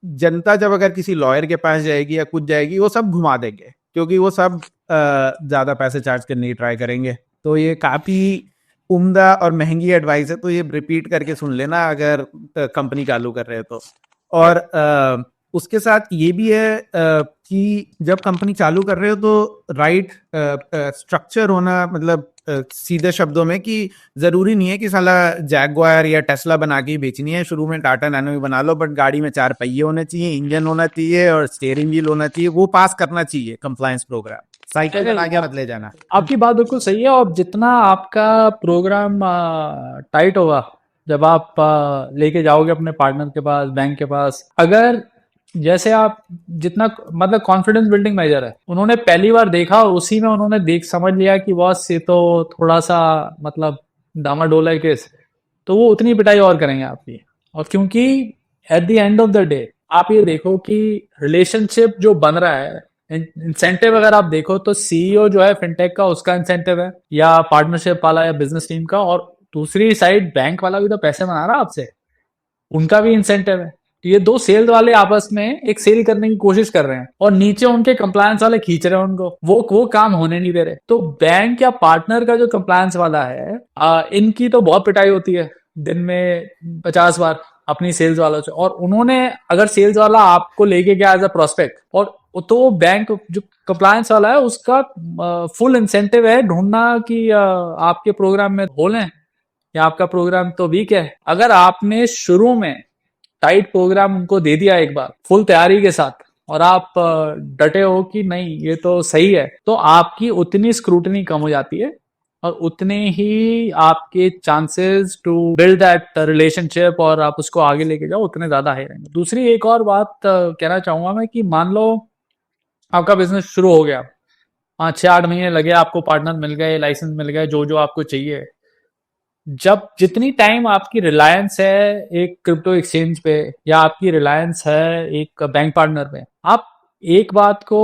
जनता जब अगर किसी लॉयर के पास जाएगी या कुछ जाएगी वो सब घुमा देंगे, क्योंकि वो सब ज्यादा पैसे चार्ज करने की ट्राई करेंगे। तो ये काफी उम्दा और महंगी एडवाइस है, तो ये रिपीट करके सुन लेना अगर कंपनी चालू कर रहे हो तो। और उसके साथ ये भी है कि जब कंपनी चालू कर रहे हो तो राइट स्ट्रक्चर होना, मतलब सीधे शब्दों में कि जरूरी नहीं है कि साला जैगवार या टेस्ला बना के ही बेचनी है, शुरू में टाटा नैनो ही बना लो, बट गाड़ी में 4 पहिए होने चाहिए, इंजन होना चाहिए और स्टीयरिंग व्हील होना चाहिए, वो पास करना चाहिए कंप्लायंस प्रोग्राम। साइकिल बना के मत ले जाना। आपकी बात बिल्कुल सही है, और जितना आपका प्रोग्राम टाइट होगा, जब आप लेके जाओगे अपने पार्टनर के पास, बैंक के पास, अगर जैसे आप जितना मतलब कॉन्फिडेंस बिल्डिंग मेजर है, उन्होंने पहली बार देखा और उसी में उन्होंने देख समझ लिया कि बॉस ये तो थोड़ा सा मतलब डामाडोल है केस, तो वो उतनी पिटाई और करेंगे आपकी। और क्योंकि at the end of the day आप ये देखो कि रिलेशनशिप जो बन रहा है, इंसेंटिव अगर आप देखो तो सीईओ जो है फिनटेक का, उसका इंसेंटिव है या पार्टनरशिप वाला या बिजनेस टीम का, और दूसरी साइड बैंक वाला भी तो पैसे बना रहा है आपसे, उनका भी इंसेंटिव है। तो ये 2 सेल वाले आपस में एक सेल करने की कोशिश कर रहे हैं और नीचे उनके कंप्लायंस वाले खींच रहे हैं उनको, वो काम होने नहीं दे रहे। तो बैंक या पार्टनर का जो कंप्लायंस वाला है, इनकी तो बहुत पिटाई होती है दिन में 50 बार अपनी सेल्स वालों से। और उन्होंने अगर सेल्स वाला आपको लेके गया एज अ प्रोस्पेक्ट, और तो बैंक जो कंप्लायंस वाला है उसका फुल इंसेंटिव है ढूंढना कि आपके प्रोग्राम में होल है या आपका प्रोग्राम तो वीक है। अगर आपने शुरू में टाइट प्रोग्राम उनको दे दिया एक बार फुल तैयारी के साथ, और आप डटे हो कि नहीं ये तो सही है, तो आपकी उतनी स्क्रूटनी कम हो जाती है और उतने ही आपके chances to build that relationship और आप उसको आगे लेके जाओ उतने ज्यादा हाई रहेंगे। दूसरी एक और बात कहना चाहूंगा मैं कि मान लो आपका बिजनेस शुरू हो गया, 6-8 महीने लगे, आपको पार्टनर मिल गए, लाइसेंस मिल गए, जो जो आपको चाहिए, जब जितनी टाइम आपकी रिलायंस है एक क्रिप्टो एक्सचेंज पे या आपकी रिलायंस है एक बैंक पार्टनर पे, आप एक बात को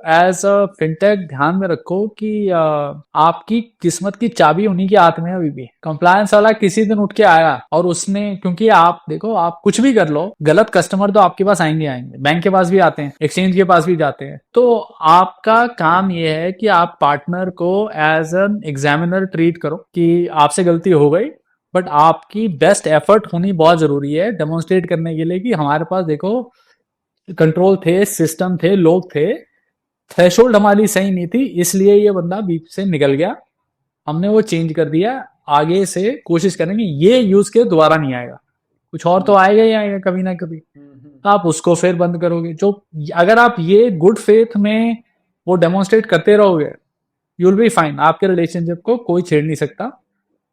एज अ फिनटेक ध्यान में रखो कि आपकी किस्मत की चाबी उन्हीं के हाथ में है अभी भी। कंप्लायंस वाला किसी दिन उठ के आया और उसने, क्योंकि आप देखो, आप कुछ भी कर लो, गलत कस्टमर तो आपके पास आएंगे आएंगे, बैंक के पास भी आते हैं, एक्सचेंज के पास भी जाते हैं। तो आपका काम यह है कि आप पार्टनर को एज एन एग्जामिनर ट्रीट करो कि आपसे गलती हो गई, बट आपकी बेस्ट एफर्ट होनी बहुत जरूरी है डेमोन्स्ट्रेट करने के लिए कि हमारे पास देखो कंट्रोल थे, सिस्टम थे, लोग थे, थ्रेशोल्ड हमारी सही नहीं थी, इसलिए ये बंदा बीच से निकल गया, हमने वो चेंज कर दिया, आगे से कोशिश करेंगे ये यूज के दोबारा नहीं आएगा, कुछ और तो आएगा ही आएगा कभी ना कभी। तो आप उसको फिर बंद करोगे। जो अगर आप ये गुड फेथ में वो डेमोन्स्ट्रेट करते रहोगे, यू विल बी फाइन, आपके रिलेशनशिप को कोई छेड़ नहीं सकता।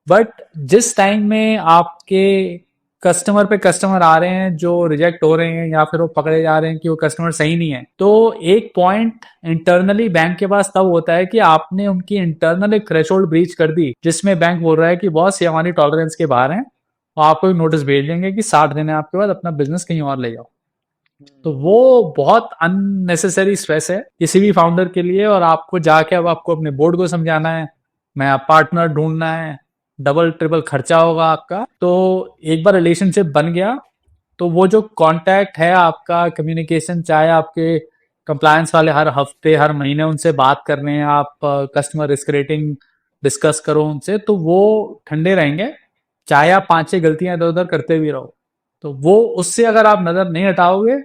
बट जिस टाइम में आपके कस्टमर पे कस्टमर आ रहे हैं जो रिजेक्ट हो रहे हैं या फिर वो पकड़े जा रहे हैं कि वो कस्टमर सही नहीं है, तो एक पॉइंट इंटरनली बैंक के पास तब होता है कि आपने उनकी इंटरनल एक थ्रेशोल्ड ब्रीच कर दी, जिसमें बैंक बोल रहा है कि बॉस ये हमारी टॉलरेंस के बाहर है, और आपको एक नोटिस भेज देंगे कि 60 दिन है आपके बाद, अपना बिजनेस कहीं और ले जाओ। तो वो बहुत अननेसेसरी स्ट्रेस है किसी भी फाउंडर के लिए, और आपको जाके अब आपको अपने बोर्ड को समझाना है, नया पार्टनर ढूंढना है, डबल ट्रिपल खर्चा होगा आपका। तो एक बार रिलेशनशिप बन गया तो वो जो कांटेक्ट है आपका, कम्युनिकेशन, चाहे आपके कंप्लायंस वाले हर हफ्ते हर महीने उनसे बात कर रहे हैं आप, कस्टमर रिस्क रेटिंग डिस्कस करो उनसे, तो वो ठंडे रहेंगे, चाहे आप 5-6 गलतियां इधर उधर करते भी रहो। तो वो उससे अगर आप नजर नहीं हटाओगे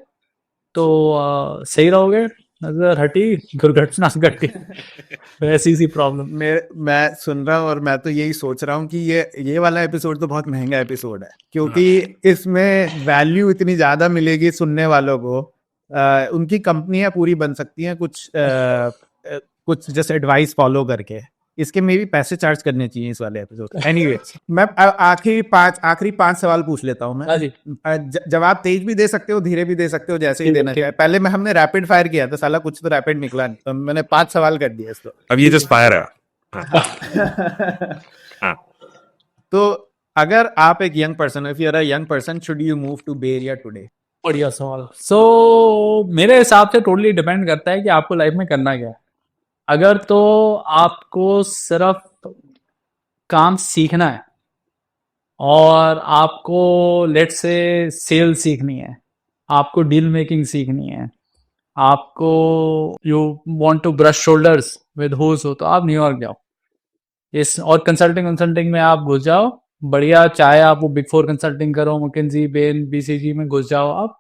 तो सही रहोगे, नजर हटी दुर्घटना घटी। ऐसी सी प्रॉब्लम। मैं सुन रहा हूँ और मैं तो यही सोच रहा हूँ कि ये वाला एपिसोड तो बहुत महंगा एपिसोड है, क्योंकि इसमें वैल्यू इतनी ज्यादा मिलेगी सुनने वालों को। उनकी कंपनियां पूरी बन सकती हैं कुछ जैसे एडवाइस फॉलो करके। इसके में भी पैसे चार्ज करने चाहिए इस वाले एपिसोड। एनीवे, मैं आखिरी पांच सवाल पूछ लेता हूँ मैं। हाँ जी। जवाब तेज भी दे सकते हो, धीरे भी दे सकते हो, जैसे ही देना चाहिए। पहले हमने रैपिड फायर किया था, साला कुछ तो रैपिड निकला नहीं, तो मैंने 5 सवाल कर दिए इसको। अब ये जस्ट फायर है। हाँ। तो अगर आप एक young person, if you are a young person, should you move to Bay Area today? बढ़िया सवाल। मेरे हिसाब से टोटली डिपेंड करता है कि आपको लाइफ में करना क्या है। अगर तो आपको सिर्फ काम सीखना है और आपको लेट्स से सेल सीखनी है, आपको डील मेकिंग सीखनी है, आपको you want to brush shoulders with who's who, तो आप न्यूयॉर्क जाओ। और कंसल्टिंग में आप घुस जाओ, बढ़िया, चाहे आप वो बिग 4 कंसल्टिंग करो, मैकिन्जी, बेन, बीसीजी में घुस जाओ आप।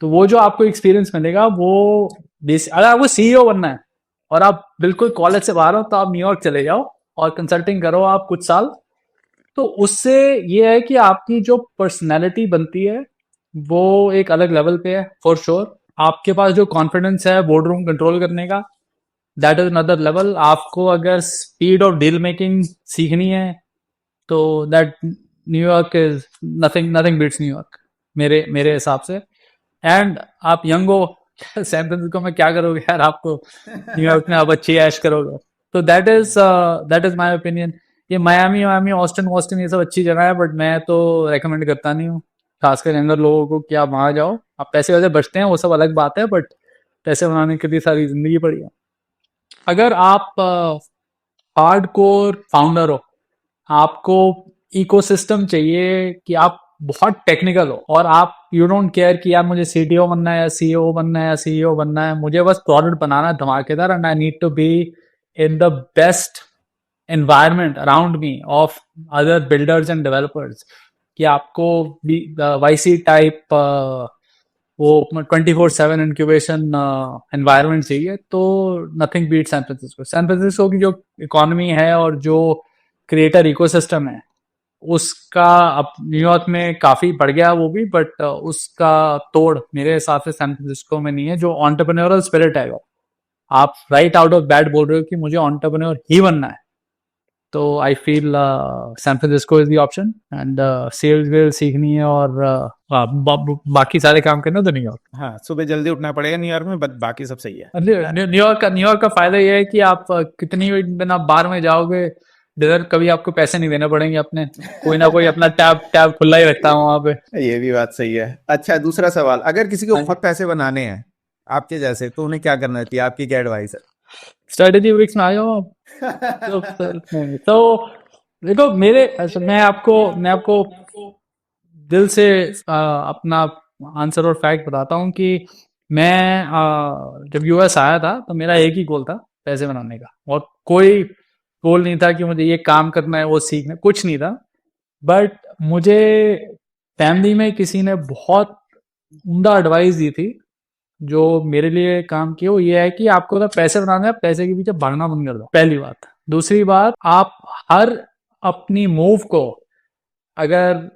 तो वो जो आपको एक्सपीरियंस मिलेगा वो अगर आपको सीईओ बनना है और आप बिल्कुल कॉलेज से बाहर हो, तो आप न्यूयॉर्क चले जाओ और कंसल्टिंग करो आप कुछ साल। तो उससे ये है कि आपकी जो पर्सनैलिटी बनती है वो एक अलग लेवल पे है फॉर श्योर। आपके पास जो कॉन्फिडेंस है बोर्ड रूम कंट्रोल करने का, दैट इज अनदर लेवल। आपको अगर स्पीड ऑफ डील मेकिंग सीखनी है तो that New York is nothing beats New York मेरे हिसाब से। एंड आप यंग हो, सैन फ्रांसिस्को में क्या करोगे यार, आपको न्यूयॉर्क में आप अच्छी ऐश करोगे। तो दैट इज माय ओपिनियन। ये मायामी ऑस्टिन ये सब अच्छी जगह है, बट मैं तो रेकमेंड करता नहीं हूँ खासकर यंगर लोगों को कि आप वहां जाओ। आप पैसे वैसे बचते हैं, वो सब अलग बात है, बट पैसे बनाने के लिए सारी जिंदगी पड़ी है। अगर आप हार्डकोर फाउंडर हो, आपको इकोसिस्टम चाहिए कि आप बहुत टेक्निकल हो और आप यू डोंट केयर कि यार मुझे सीटीओ बनना है या सीईओ बनना है या सीईओ बनना है, मुझे बस प्रोडक्ट बनाना है धमाकेदार, and I need to be in the best environment around me of other builders and developers, कि आपको वाईसी टाइप वो 24/7 इंक्यूबेशन एनवायरनमेंट चाहिए, तो nothing beat San Francisco. San Francisco की जो इकोनॉमी है और जो क्रिएटर इकोसिस्टम है उसका अब न्यूयॉर्क में काफी बढ़ गया वो भी, बट उसका तोड़ मेरे हिसाब से सैन फ्रांसिस्को में नहीं है। जो एंटरप्रेन्योरल स्पिरिट है, आप राइट आउट ऑफ बैट बोल रहे हो कि मुझे एंटरप्रेन्योर ही बनना है, तो I feel San Francisco is the option. And sales well सीखनी है और बाकी सारे काम करने तो न्यूयॉर्क। हाँ, सुबह जल्दी उठना पड़ेगा न्यूयॉर्क में, बट बाकी सब सही है। न्यूयॉर्क का फायदा ये है कि आप कितनी दिन आप बार में जाओगे, डिनर कभी आपको पैसे नहीं देने पड़ेंगे, अपने कोई ना कोई अपना टैब खुला ही रखता है वहां पे। ये भी बात सही है। अच्छा, दूसरा सवाल, अगर किसी को बहुत पैसे बनाने हैं, आपके जैसे, तो उन्हें क्या करना चाहिए, आपकी क्या एडवाइस है? स्ट्रेटेजी ब्रिक्स में आ जाओ आप। तो देखो मैं आपको दिल से अपना आंसर और फैक्ट बताता हूँ कि मैं जब यूएस आया था तो मेरा एक ही गोल था, पैसे बनाने का, और कोई गोल नहीं था कि मुझे ये काम करना है, वो सीखना, कुछ नहीं था। बट मुझे फैमिली में किसी ने बहुत उम्दा एडवाइस दी थी जो मेरे लिए काम किया, वो ये है कि आपको अगर पैसे बनाना है, पैसे के पीछे भागना बंद कर दो, पहली बात। दूसरी बात, आप हर अपनी मूव को, अगर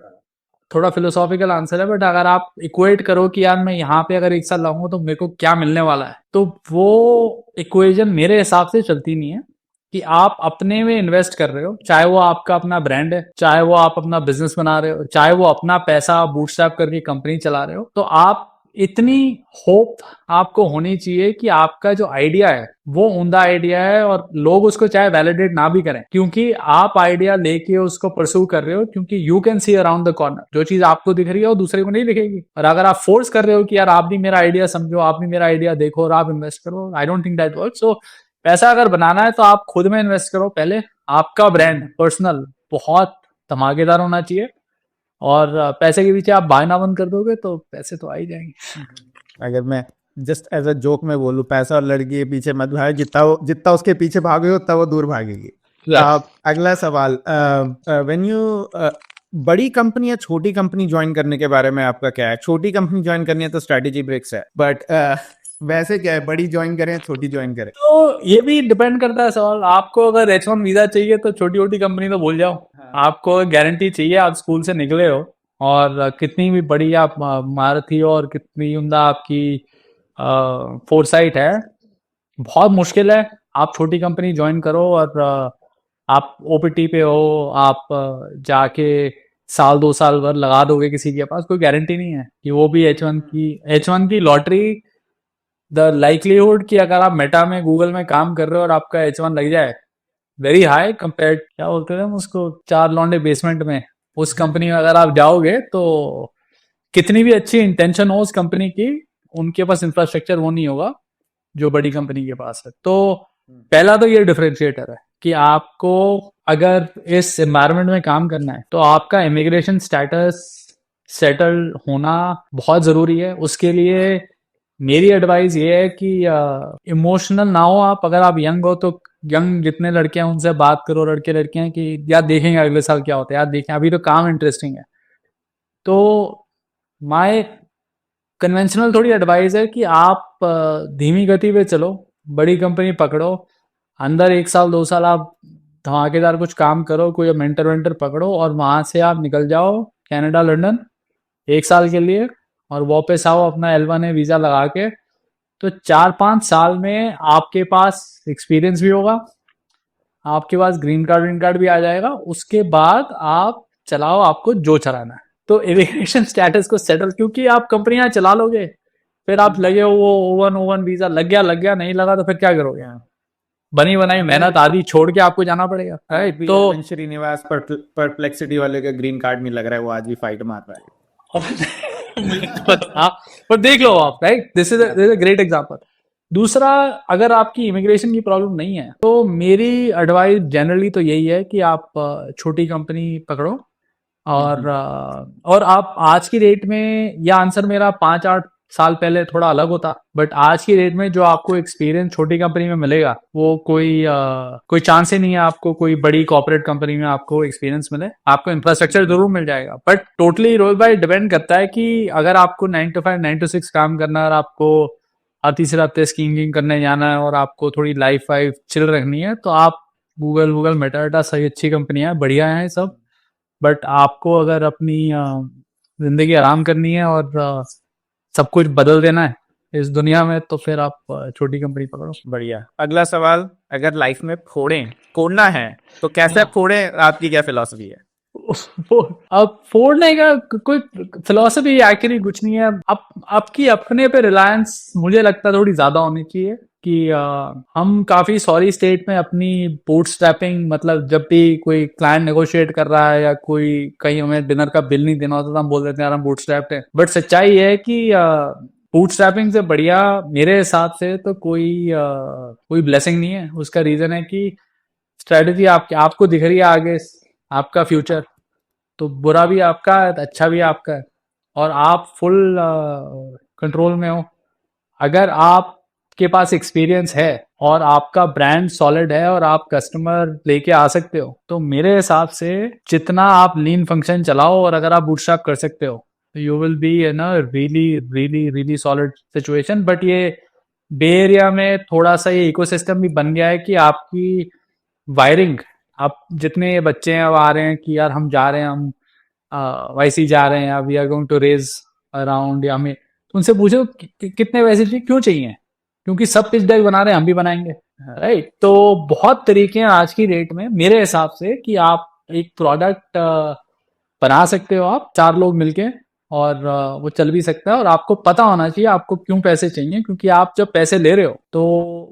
थोड़ा फिलोसॉफिकल आंसर है, बट अगर आप इक्वेट करो कि यार मैं यहाँ पे अगर 1 साल लाऊंगा तो मेरे को क्या मिलने वाला है, तो वो इक्वेशन मेरे हिसाब से चलती नहीं है। कि आप अपने में इन्वेस्ट कर रहे हो, चाहे वो आपका अपना ब्रांड है, चाहे वो आप अपना बिजनेस बना रहे हो, चाहे वो अपना पैसा बूटस्ट्रैप करके कंपनी चला रहे हो, तो आप इतनी होप आपको होनी चाहिए कि आपका जो आइडिया है वो उम्दा आइडिया है, और लोग उसको चाहे वैलिडेट ना भी करें, क्योंकि आप आइडिया लेके उसको परस्यू कर रहे हो, क्योंकि you can see around the corner. जो चीज आपको दिख रही है वो दूसरे को नहीं दिखेगी। और अगर आप फोर्स कर रहे हो कि यार आप भी मेरा आइडिया समझो, आप भी मेरा आइडिया देखो और आप इन्वेस्ट करो, I don't think that work. So पैसा अगर बनाना है तो आप खुद में इन्वेस्ट करो पहले। आपका ब्रांड पर्सनल बहुत धमाकेदार होना चाहिए, और पैसे के पीछे आप भागना बंद कर दोगे तो पैसे तो आ ही जाएंगे। अगर मैं जस्ट एज अ जोक में बोलूं, पैसा और लड़की के पीछे मत भागो, जितना उसके पीछे भागोगे उतना वो दूर भागेगी। अगला सवाल, व्हेन यू बड़ी कंपनी या छोटी कंपनी ज्वाइन करने के बारे में आपका क्या है? छोटी कंपनी ज्वाइन करनी है तो स्ट्रैटेजी ब्रिक्स है, बट वैसे क्या है, बड़ी ज्वाइन करें छोटी ज्वाइन करें? तो ये भी डिपेंड करता है सवाल। आपको अगर H1 वीजा चाहिए तो छोटी छोटी कंपनी तो भूल जाओ। आपको गारंटी चाहिए, आप स्कूल से निकले हो और कितनी भी बड़ी आप महारथी हो और कितनी उम्दा आपकी फोरसाइट है, बहुत मुश्किल है आप छोटी कंपनी ज्वाइन करो और आप ओपीटी पे हो, आप जाके साल 2 साल भर लगा दोगे किसी के पास, कोई गारंटी नहीं है कि वो भी H1 की लॉटरी। द लाइकलीहुड कि अगर आप मेटा में, गूगल में काम कर रहे हो और आपका H1 लग जाए, वेरी हाई कंपेयर, क्या बोलते थे हम उसको, 4 लौंडे बेसमेंट में, उस कंपनी में अगर आप जाओगे तो कितनी भी अच्छी इंटेंशन हो उस कंपनी की, उनके पास इंफ्रास्ट्रक्चर वो नहीं होगा जो बड़ी कंपनी के पास है। तो पहला तो ये डिफरेंशिएटर है कि आपको अगर इस एनवायरनमेंट में काम करना है तो आपका इमिग्रेशन स्टेटस सेटल होना बहुत जरूरी है। उसके लिए मेरी एडवाइस ये है कि इमोशनल ना हो आप। अगर आप यंग हो तो यंग जितने लड़के हैं उनसे बात करो, लड़के लड़कियां, कि यार देखेंगे अगले साल क्या होता है, यार देखें अभी तो काम इंटरेस्टिंग है। तो माय कन्वेंशनल थोड़ी एडवाइस है कि आप धीमी गति पे चलो, बड़ी कंपनी पकड़ो, अंदर 1 साल 2 साल आप धमाकेदार कुछ काम करो, कोई मेंटर वेंटर पकड़ो और वहां से आप निकल जाओ कनाडा लंदन 1 साल के लिए और वापस आओ अपना L1A वीजा लगा के। तो 4-5 साल में आपके पास एक्सपीरियंस भी होगा, आपके पास ग्रीन कार्ड भी आ जाएगा। उसके बाद आप चलाओ आपको जो चलाना है। तो इमिग्रेशन स्टेटस को सेटल, क्योंकि आप कंपनियां चला लोगे, फिर आप लगे हो वो ओवन वीजा लग गया, नहीं लगा तो फिर क्या करोगे? बनी बनाई मेहनत आदि छोड़ के आपको जाना पड़ेगा, राइट? तो श्रीनिवास परप्लेक्सिटी वाले का ग्रीन कार्ड नहीं लग रहा है, वो आज भी फाइट मार रहा है। मुझे तो पता, पर देख लो आप, right, this is a great example. दूसरा, अगर आपकी इमिग्रेशन की प्रॉब्लम नहीं है तो मेरी एडवाइस जनरली तो यही है कि आप छोटी कंपनी पकड़ो। और आप आज की डेट में, यह आंसर मेरा 5-8 साल पहले थोड़ा अलग होता, बट आज की डेट में जो आपको एक्सपीरियंस छोटी कंपनी में मिलेगा वो कोई चांस ही नहीं है आपको कोई बड़ी कॉर्पोरेट कंपनी में आपको एक्सपीरियंस मिले। आपको इंफ्रास्ट्रक्चर जरूर मिल जाएगा, but totally role by depend करता है कि अगर आपको 9 to 5 9 to 6 काम करना है और आपको हर तीसरे हफ्ते स्कीइंग करने जाना है और आपको थोड़ी लाइफ वाइफ चिल रखनी है, तो आप गूगल मेटा सही अच्छी कंपनियां बढ़िया हैं सब। बट आपको अगर अपनी जिंदगी आराम करनी है और सब कुछ बदल देना है इस दुनिया में, तो फिर आप छोटी कंपनी पकड़ो। बढ़िया। अगला सवाल, अगर लाइफ में फोड़ना है तो कैसे फोड़े, आपकी क्या फिलॉसफी है? अब फोड़ने का कोई फिलॉसफी एक्चुअली कुछ नहीं है। आपकी अपने पे रिलायंस मुझे लगता है थोड़ी ज्यादा होनी चाहिए कि हम काफी सॉरी स्टेट में अपनी बूटस्ट्रैपिंग, मतलब जब भी कोई क्लाइंट नेगोशिएट कर रहा है या कोई कहीं हमें डिनर का बिल नहीं देना होता तो हम बोल देते हैं यार हम बूटस्ट्रैप्ड है। बट सच्चाई है कि बूटस्ट्रैपिंग से बढ़िया मेरे हिसाब से तो कोई ब्लेसिंग नहीं है। उसका रीजन है कि स्ट्रेटजी आपको दिख रही है आगे, आपका फ्यूचर, तो बुरा भी आपका है, अच्छा भी आपका है, और आप फुल कंट्रोल में हो। अगर आपके पास एक्सपीरियंस है और आपका ब्रांड सॉलिड है और आप कस्टमर लेके आ सकते हो, तो मेरे हिसाब से जितना आप लीन फंक्शन चलाओ और अगर आप बूटस्ट्रैप कर सकते हो, तो you will be in a really really really solid situation. But ये बे एरिया में थोड़ा सा ये इकोसिस्टम भी बन गया है कि आपकी वायरिंग, आप जितने बच्चे हैं अब आ रहे हैं कि यार हम जा रहे हैं, हम वाईसी जा रहे हैं, we are going to raise around, या हमें तो उनसे पूछो कितने पैसे चाहिए, क्यों चाहिए, क्योंकि सब पिच डेक बना रहे हैं, हम भी बनाएंगे, राइट। तो बहुत तरीके हैं आज की डेट में मेरे हिसाब से कि आप एक प्रोडक्ट बना सकते हो, आप चार लोग मिलके, और वो चल भी सकता है। और आपको पता होना चाहिए आपको क्यों पैसे चाहिए, क्योंकि आप जब पैसे ले रहे हो तो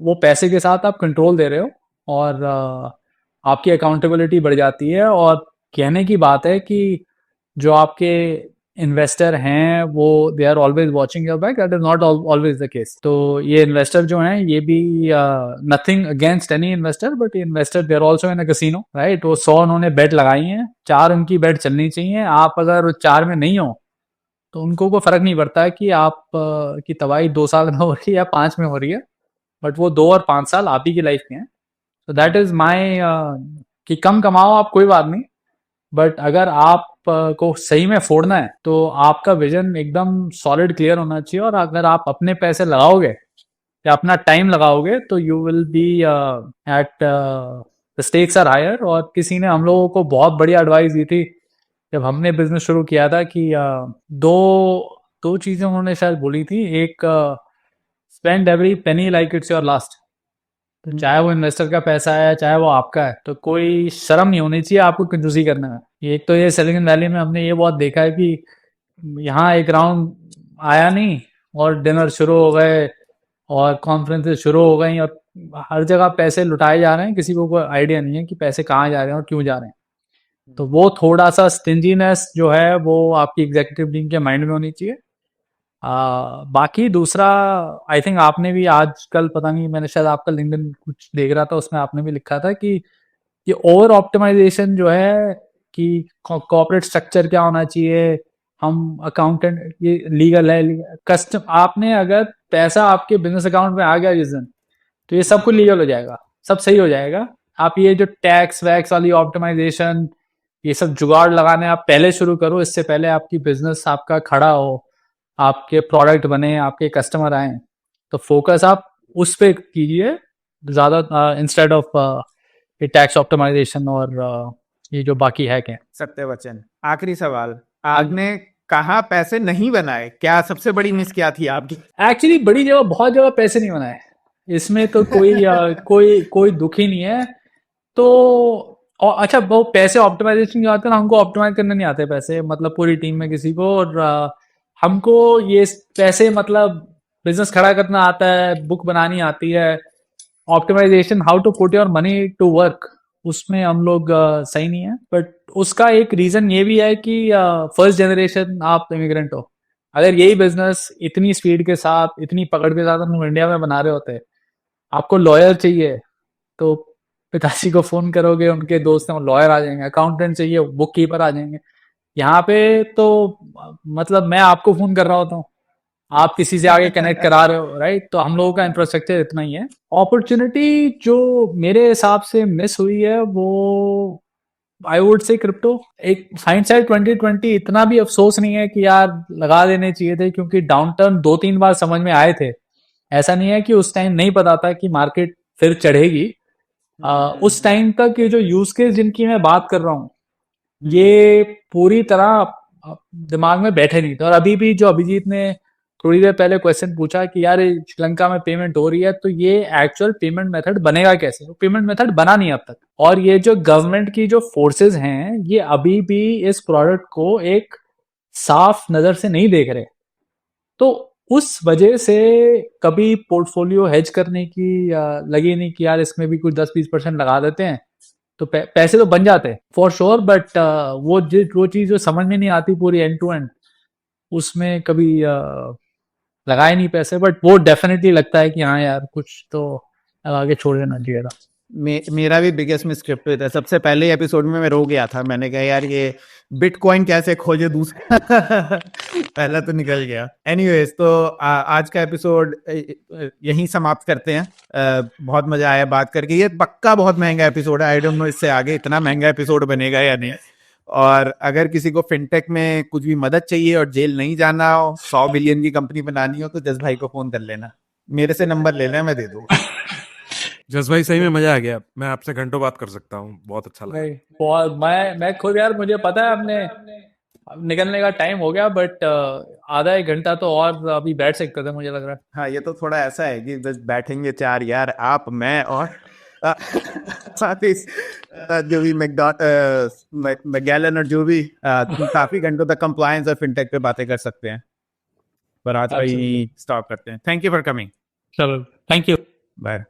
वो पैसे के साथ आप कंट्रोल दे रहे हो, और आपकी अकाउंटेबिलिटी बढ़ जाती है। और कहने की बात है कि जो आपके इन्वेस्टर हैं वो they are always watching your back, that is not always the case. तो ये इन्वेस्टर जो हैं ये भी, nothing against any investor, but investor they are also in a casino, right. वो 100 उन्होंने बेट लगाई हैं, 4 उनकी बेट चलनी चाहिए। आप अगर 4 में नहीं हो तो उनको कोई फर्क नहीं पड़ता है कि आप की तबाही 2 साल में हो रही है या 5 में हो रही है, बट वो 2 और 5 साल आप ही की लाइफ के हैं। तो दैट इज माई, कि कम कमाओ आप, कोई बात नहीं, बट अगर आप को सही में फोड़ना है तो आपका विजन एकदम सॉलिड क्लियर होना चाहिए। और अगर आप अपने पैसे लगाओगे या अपना टाइम लगाओगे तो you will be at the stakes are higher. और किसी ने हम लोगों को बहुत बढ़िया एडवाइस दी थी जब हमने बिजनेस शुरू किया था कि दो दो चीजें उन्होंने शायद बोली थी। एक, spend every penny like it's your last. तो चाहे वो इन्वेस्टर का पैसा है चाहे वो आपका है, तो कोई शर्म नहीं होनी चाहिए आपको कंजूसी करने में। एक तो ये सिलिकॉन वैली में हमने ये बहुत देखा है कि यहाँ एक राउंड आया नहीं और डिनर शुरू हो गए और कॉन्फ्रेंसेस शुरू हो गई, और हर जगह पैसे लुटाए जा रहे हैं, किसी को कोई आइडिया नहीं है कि पैसे कहाँ जा रहे हैं और क्यों जा रहे हैं। तो वो थोड़ा सा स्टिंजीनेस जो है वो आपकी एग्जीक्यूटिव टीम के माइंड में होनी चाहिए। बाकी दूसरा, आई थिंक आपने भी आजकल, पता नहीं, मैंने शायद आपका लिंक्डइन कुछ देख रहा था, उसमें आपने भी लिखा था कि ये ओवर ऑप्टिमाइजेशन जो है कि कॉर्पोरेट स्ट्रक्चर क्या होना चाहिए, हम अकाउंटेंट, ये लीगल है, कस्टम, आपने अगर पैसा आपके बिजनेस अकाउंट में आ गया जिस दिन, तो ये सब कुछ लीगल हो जाएगा, सब सही हो जाएगा। आप ये जो टैक्स वैक्स वाली ऑप्टिमाइजेशन, ये सब जुगाड़ लगाने आप पहले शुरू करो, इससे पहले आपकी बिजनेस आपका खड़ा हो, आपके प्रोडक्ट बने, आपके कस्टमर आए, तो फोकस आप उस पे कीजिए ज्यादा, इंस्टेड ऑफ ये टैक्स ऑप्टिमाइजेशन और ये जो बाकी हैक है। सत्यवचन, आखिरी सवाल, आपने कहाँ पैसे नहीं बनाए, क्या सबसे बड़ी मिस क्या थी आपकी? एक्चुअली बड़ी जगह, बहुत जगह पैसे नहीं बनाए, इसमें तो कोई दुख ही नहीं है। तो और अच्छा, वो पैसे ऑप्टिमाइजेशन की बात करें, हमको ऑप्टिमाइज करने नहीं आते पैसे, मतलब पूरी टीम में किसी को, और हमको ये पैसे, मतलब बिजनेस खड़ा करना आता है, बुक बनानी आती है, optimization, how to put your money to work, उसमें हम लोग सही नहीं है। बट उसका एक रीजन ये भी है कि फर्स्ट जनरेशन आप इमिग्रेंट हो। अगर यही बिजनेस इतनी स्पीड के साथ, इतनी पकड़ के साथ हम इंडिया में बना रहे होते, आपको लॉयर चाहिए तो पिताजी को फोन करोगे, उनके दोस्त हैं लॉयर आ जाएंगे, अकाउंटेंट चाहिए बुक कीपर आ जाएंगे। यहाँ पे तो मतलब मैं आपको फोन कर रहा होता हूँ, आप किसी से आगे कनेक्ट करा रहे हो, राइट। तो हम लोगों का इंफ्रास्ट्रक्चर इतना ही है। अपॉर्चुनिटी जो मेरे हिसाब से मिस हुई है वो, आई वुड से क्रिप्टो। एक हाइंडसाइट 2020 इतना भी अफसोस नहीं है कि यार लगा देने चाहिए थे, क्योंकि डाउनटर्न 2-3 बार समझ में आए थे। ऐसा नहीं है कि उस टाइम नहीं पता था कि मार्केट फिर चढ़ेगी। उस टाइम तक ये जो यूज केस जिनकी मैं बात कर रहा हूँ, ये पूरी तरह दिमाग में बैठे नहीं थे। और अभी भी जो अभिजीत ने थोड़ी देर पहले क्वेश्चन पूछा कि यार श्रीलंका में पेमेंट हो रही है, तो ये एक्चुअल पेमेंट मेथड बनेगा कैसे, तो पेमेंट मेथड बना नहीं अब तक। और ये जो गवर्नमेंट की जो फोर्सेस हैं, ये अभी भी इस प्रोडक्ट को एक साफ नजर से नहीं देख रहे। तो उस वजह से कभी पोर्टफोलियो हेज करने की लगी नहीं कि यार इसमें भी कुछ 10-20% लगा देते हैं, तो पैसे तो बन जाते हैं फॉर श्योर। बट वो चीज जो समझ में नहीं आती पूरी एंड टू एंड, उसमें कभी लगाए नहीं पैसे, बट वो डेफिनेटली लगता है कि हाँ यार कुछ तो लगा के छोड़ देना चाहिए था। मेरा भी बिगेस्ट मिसस्क्रिप्ट था। सबसे पहले एपिसोड में मैं रो गया था, मैंने कहा यार ये बिटकॉइन कैसे खोजे दूसरा पहला तो निकल गया। एनीवेज, तो आज का एपिसोड यहीं समाप्त करते हैं। बहुत मजा आया बात करके। ये पक्का बहुत महंगा एपिसोड है, आई डोंट नो इससे आगे इतना महंगा एपिसोड बनेगा या नहीं। और अगर किसी को फिनटेक में कुछ भी मदद चाहिए और जेल नहीं जाना हो, 100 बिलियन की कंपनी बनानी हो, तो जस भाई को फोन कर लेना, मेरे से नंबर ले लेना, मैं दे दूंगा। जस भाई सही में मजा आ गया, मैं आपसे घंटों बात कर सकता हूँ, बहुत अच्छा लगा। नहीं, बहुत मैं खुद यार, मुझे पता है अपने अब निकलने का टाइम हो गया, बट आधा एक घंटा तो और अभी बैठ सकते थे, मुझे लग रहा है। हाँ, ये तो थोड़ा ऐसा है कि बस बैठेंगे चार यार, आप, मैं और साथ ही जो भी मैगैलन और जो भी काफी घंटों तक कंप्लायंस और फिनटेक पे बातें कर सकते हैं। पर आज का ही Absolutely. स्टॉप करते हैं। Thank you for coming. चलो, थैंक यू। बाय।